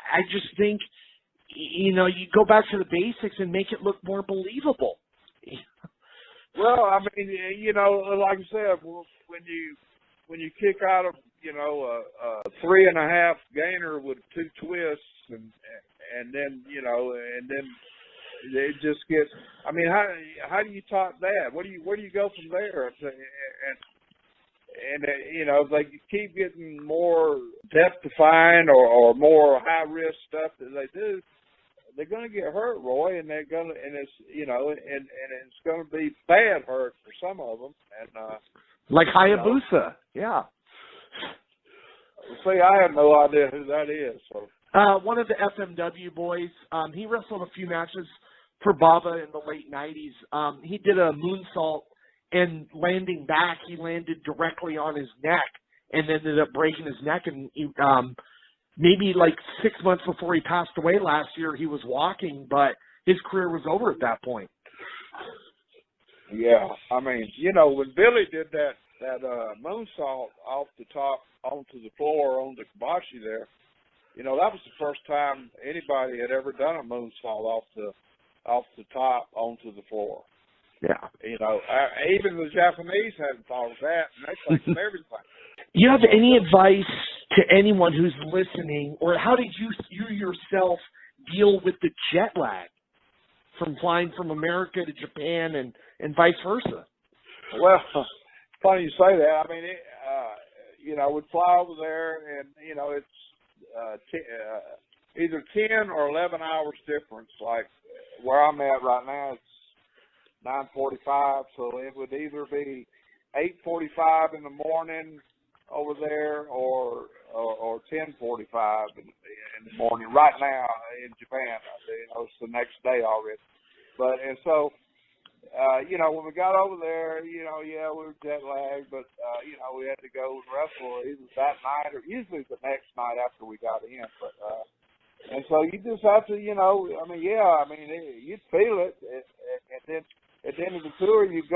I just think, you go back to the basics and make it look more believable. Well, I mean, like I said, when you kick out of a 3.5 gainer with 2 twists, and then it just gets. I mean, how do you top that? Where do you go from there? And if they keep getting more death defying or more high risk stuff that they do, they're gonna get hurt, Roy, and it's and it's gonna be bad hurt for some of them, and like Hayabusa, yeah. See, I have no idea who that is. So one of the FMW boys, he wrestled a few matches for Baba in the late '90s. He did a moonsault, and landing back, he landed directly on his neck, and ended up breaking his neck. And he, maybe like 6 months before he passed away last year, he was walking, but his career was over at that point. Yeah, I mean, when Billy did that moonsault off the top onto the floor on the kibashi there, that was the first time anybody had ever done a moonsault off the top onto the floor. Yeah. Even the Japanese hadn't thought of that, and they think of everything. You have any advice to anyone who's listening, or how did you yourself deal with the jet lag from flying from America to Japan and vice versa? Well, funny you say that. I mean, we'd fly over there, and it's either 10 or 11 hours difference. Like where I'm at right now, it's 9:45, so it would either be 8:45 in the morning over there or 10:45 in the morning. Right now in Japan, it's the next day already. But and so. When we got over there, we were jet lagged, but, we had to go and wrestle either that night or usually the next night after we got in. But, and so you just have to, you'd feel it. And then at the end of the tour, you'd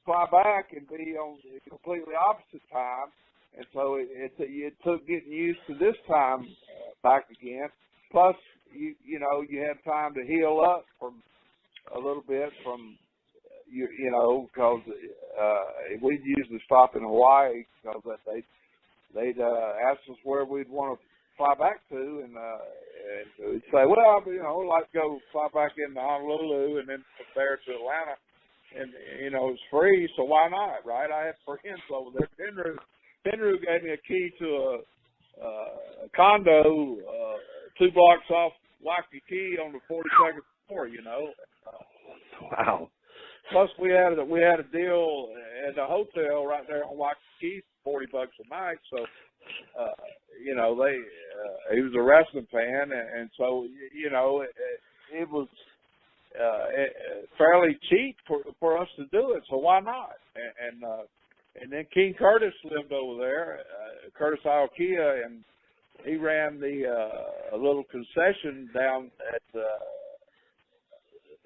fly back and be on the completely opposite time. And so it took getting used to this time back again. Plus, you had time to heal up from a little bit from, because we'd usually stop in Hawaii because they'd ask us where we'd want to fly back to, and we'd say, well, we'd like to go fly back into Honolulu and then from there to Atlanta, and it's free, so why not, right? I had friends over there. Penru gave me a key to a condo 2 blocks off Waikiki on the 42nd floor, Wow. Plus, we had a deal at a hotel right there on Waikiki, $40 a night. So, he was a wrestling fan, and so it was fairly cheap for us to do it. So why not? And then King Curtis lived over there, Curtis Aokia, and he ran a little concession down at the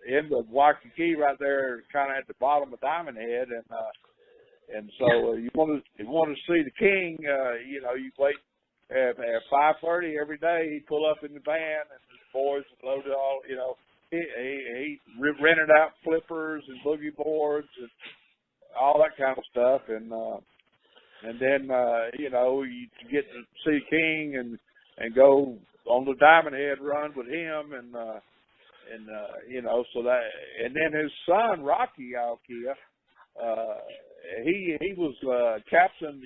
end of Waikiki, right there, kind of at the bottom of Diamond Head, and so you want to see the King, you wait at 5:30 every day. He'd pull up in the van, and his boys would load it all. He rented out flippers and boogie boards and all that kind of stuff, and then you get to see King and go on the Diamond Head run with him, and so that, and then his son Rocky Aokia, he was captain.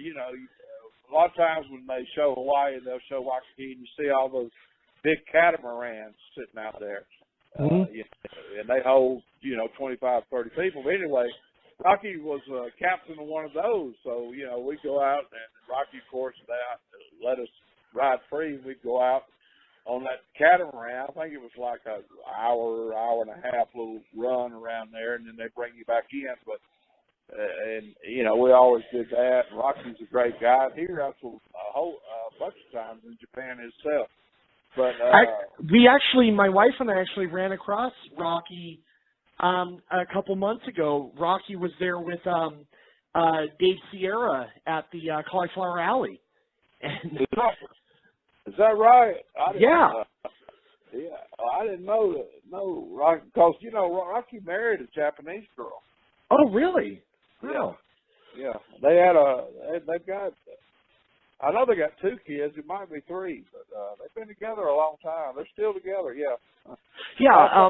A lot of times when they show Hawaii, they'll show Waikiki, and you see all those big catamarans sitting out there, and they hold 25, 30 people. But anyway, Rocky was captain of one of those, so we go out, and Rocky, of course, let us ride free, and we'd go out on that catamaran. I think it was like an hour and a half little run around there, and then they bring you back in. But we always did that. Rocky's a great guy. He wrestled a whole bunch of times in Japan himself. But my wife and I actually ran across Rocky a couple months ago. Rocky was there with Dave Sierra at the Cauliflower Alley. And is that right? Yeah. I didn't know that. No, Rocky, because Rocky married a Japanese girl. Oh, really? Yeah. Yeah. They've got. I know they got 2 kids. It might be 3, but they've been together a long time. They're still together. Yeah. Yeah.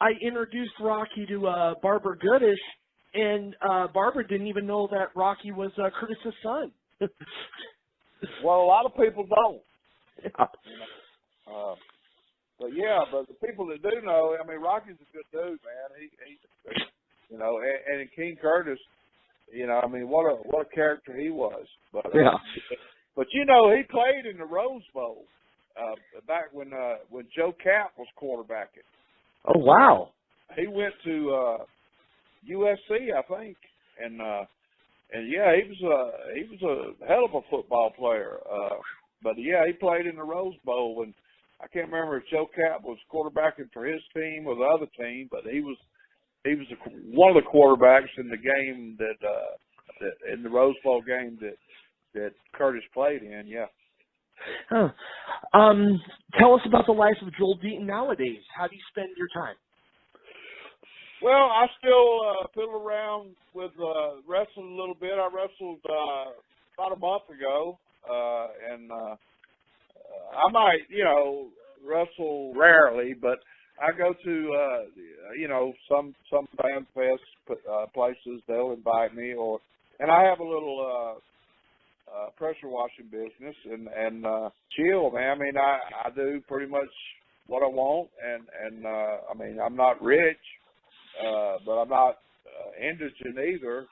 I introduced Rocky to Barbara Goodish, and Barbara didn't even know that Rocky was Curtis's son. Well, a lot of people don't. Yeah. But yeah, but the people that do know, I mean, Rocky's a good dude, man. He you know, and King Curtis, you know, I mean, what a character he was. But Yeah. but you know, he played in the Rose Bowl back when Joe Cap was quarterbacking. Oh wow. He went to USC, I think, and yeah, he was a hell of a football player. But yeah, he played in the Rose Bowl, and I can't remember if Joe Cap was quarterbacking for his team or the other team, but he was one of the quarterbacks in the game that in the Rose Bowl game that Curtis played in. Yeah. Huh. Tell us about the life of Joel Deaton nowadays. How do you spend your time? Well, I still fiddle around with wrestling a little bit. I wrestled about a month ago, and I might, you know, wrestle rarely, but I go to, you know, some fan fest places. They'll invite me, and I have a little pressure washing business, and chill, man. I mean, I do pretty much what I want, and I mean, I'm not rich, but I'm not indigent either.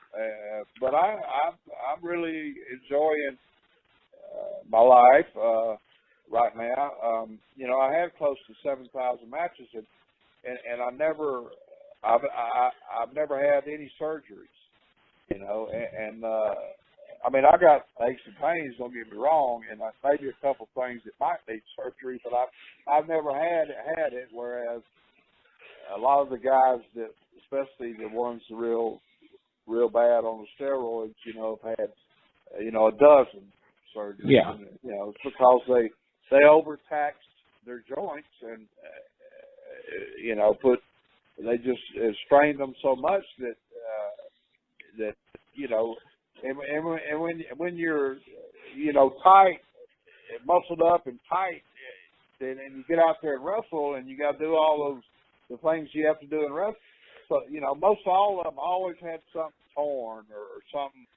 But I'm really enjoying my life right now. You know, I had close to 7,000 matches, and I've never had any surgeries. You know, and I mean, I got aches and pains. Don't get me wrong, and maybe a couple things that might need surgery, but I've never had it. Whereas a lot of the guys that, especially the ones real bad on the steroids, you know, have had, you know, a dozen surgeries. Yeah. And, you know, it's because they overtaxed their joints and, you know, they just strained them so much that you know, and when you're, you know, tight, muscled up and tight, and you get out there and wrestle, and you got to do all the things you have to do in wrestling. So, you know, most all of them always had something torn or something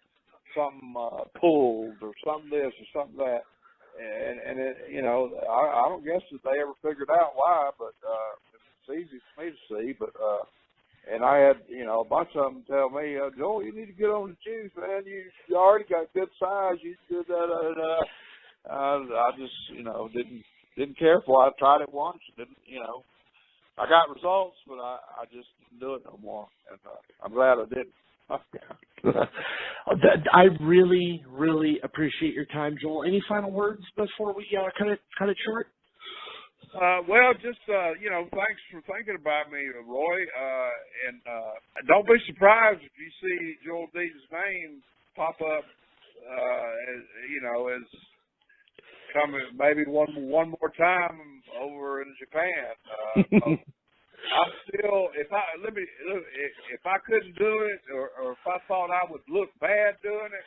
pulled or something this or something that, and it, you know, I don't guess that they ever figured out why, but it's easy for me to see, but. And I had, you know, a bunch of them tell me, Joel, you need to get on the juice, man. You already got good size. You do that. I just, you know, didn't care for it. I tried it once. Didn't, you know, I got results, but I just didn't do it no more. And I'm glad I didn't. I really, really appreciate your time, Joel. Any final words before we cut it short? Well, just, you know, thanks for thinking about me, Roy. And don't be surprised if you see Joel Deaton's name pop up, as, you know, as coming maybe one more time over in Japan. I'm still, if I couldn't do it, or if I thought I would look bad doing it,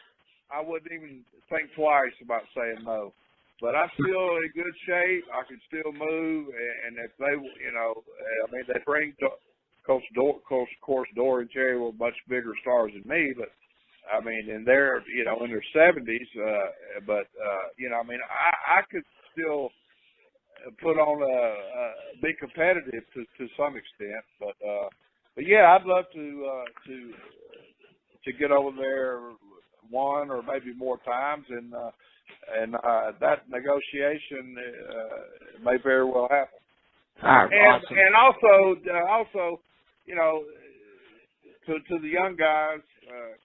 I wouldn't even think twice about saying no. But I'm still in good shape. I can still move, and if they, you know, I mean, they bring Coach Dory and Jerry were much bigger stars than me, but I mean, and they're, you know, in their 70s. But you know, I mean, I could still put on be competitive to some extent. But yeah, I'd love to get over there one or maybe more times, and that negotiation may very well happen. Awesome. And also, you know, to the young guys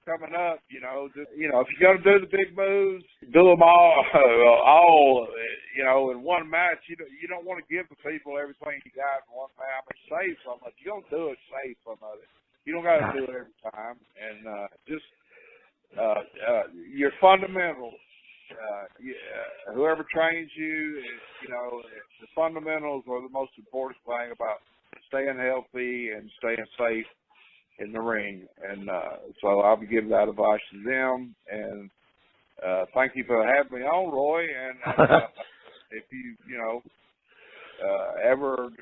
coming up, you know, if you're going to do the big moves, do them all, you know, in one match. You don't want to give the people everything you got in one match. I mean, save some of it. You don't do it, save some of it. You don't got to do it every time. And just your fundamentals. Whoever trains you, you know, the fundamentals are the most important thing about staying healthy and staying safe in the ring. And so I'll be giving that advice to them. And thank you for having me on, Roy. And if you know, ever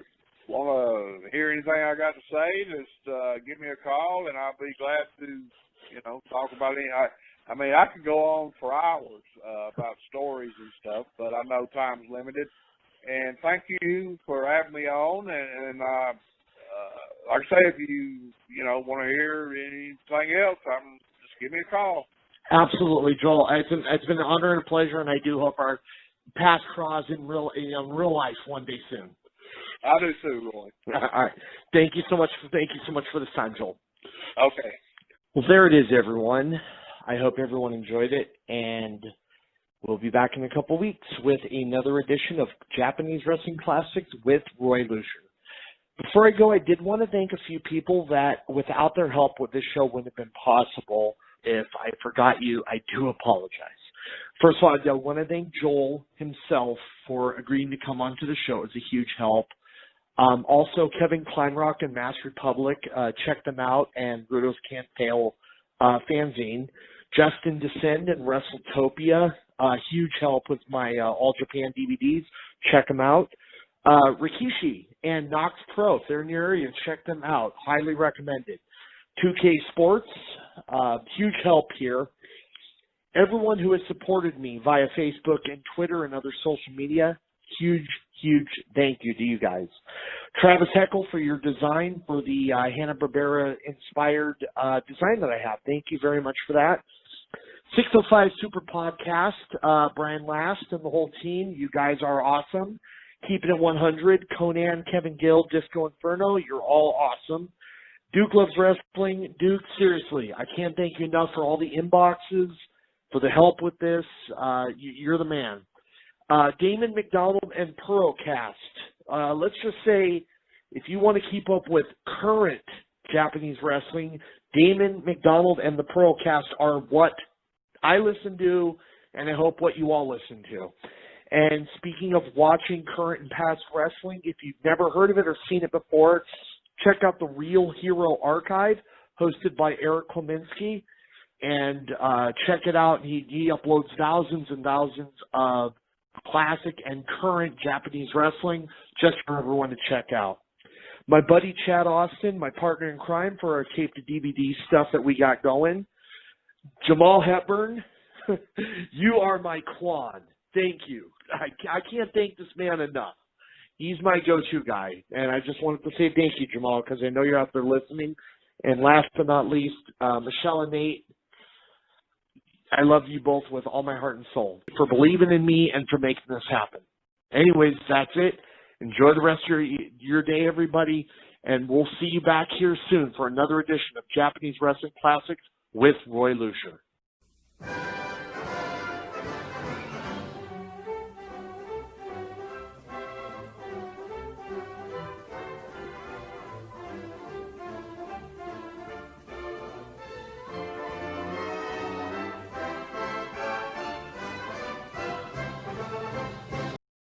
want to hear anything I got to say, just give me a call, and I'll be glad to, you know, talk about it. I mean, I could go on for hours about stories and stuff, but I know time's limited, And thank you for having me on. And like I say, if you want to hear anything else, just give me a call. Absolutely, Joel. It's been an honor and a pleasure, and I do hope our paths cross in real life one day soon. I do too, Roy. All right. Thank you so much for this time, Joel. Okay. Well, there it is, everyone. I hope everyone enjoyed it, and we'll be back in a couple weeks with another edition of Japanese Wrestling Classics with Roy Lucier. Before I go, I did want to thank a few people that without their help, this show wouldn't have been possible. If I forgot you, I do apologize. First of all, I want to thank Joel himself for agreeing to come onto the show. It was a huge help. Also, Kevin Kleinrock and Mass Republic, check them out, and Bruto's Can't Fail fanzine. Justin Descend and WrestleTopia, huge help with my All Japan DVDs. Check them out. Rikishi and Nox Pro, if they're in your area, check them out. Highly recommended. 2K Sports, huge help here. Everyone who has supported me via Facebook and Twitter and other social media, huge thank you to you guys. Travis Heckel for your design for the Hanna-Barbera inspired design that I have. Thank you very much for that. 605 Super Podcast, Brian Last and the whole team, you guys are awesome. Keeping it 100, Conan, Kevin Gill, Disco Inferno, you're all awesome. Duke Loves Wrestling. Duke, seriously, I can't thank you enough for all the inboxes, for the help with this. You're the man. Damon McDonald and Purocast. Let's just say, if you want to keep up with current Japanese wrestling, Damon McDonald and the Purocast are what I listen to, and I hope what you all listen to. And speaking of watching current and past wrestling, if you've never heard of it or seen it before, check out the Real Hero Archive, hosted by Eric Kleminski, and check it out. He uploads thousands and thousands of classic and current Japanese wrestling just for everyone to check out. My buddy Chad Austin, my partner in crime for our tape to DVD stuff that we got going. Jamal Hepburn, you are my Quan. Thank you. I can't thank this man enough. He's my go-to guy, and I just wanted to say thank you, Jamal, because I know you're out there listening. And last but not least, Michelle and Nate, I love you both with all my heart and soul for believing in me and for making this happen. Anyways, that's it. Enjoy the rest of your day, everybody, and we'll see you back here soon for another edition of Japanese Wrestling Classics with Roy Lucier.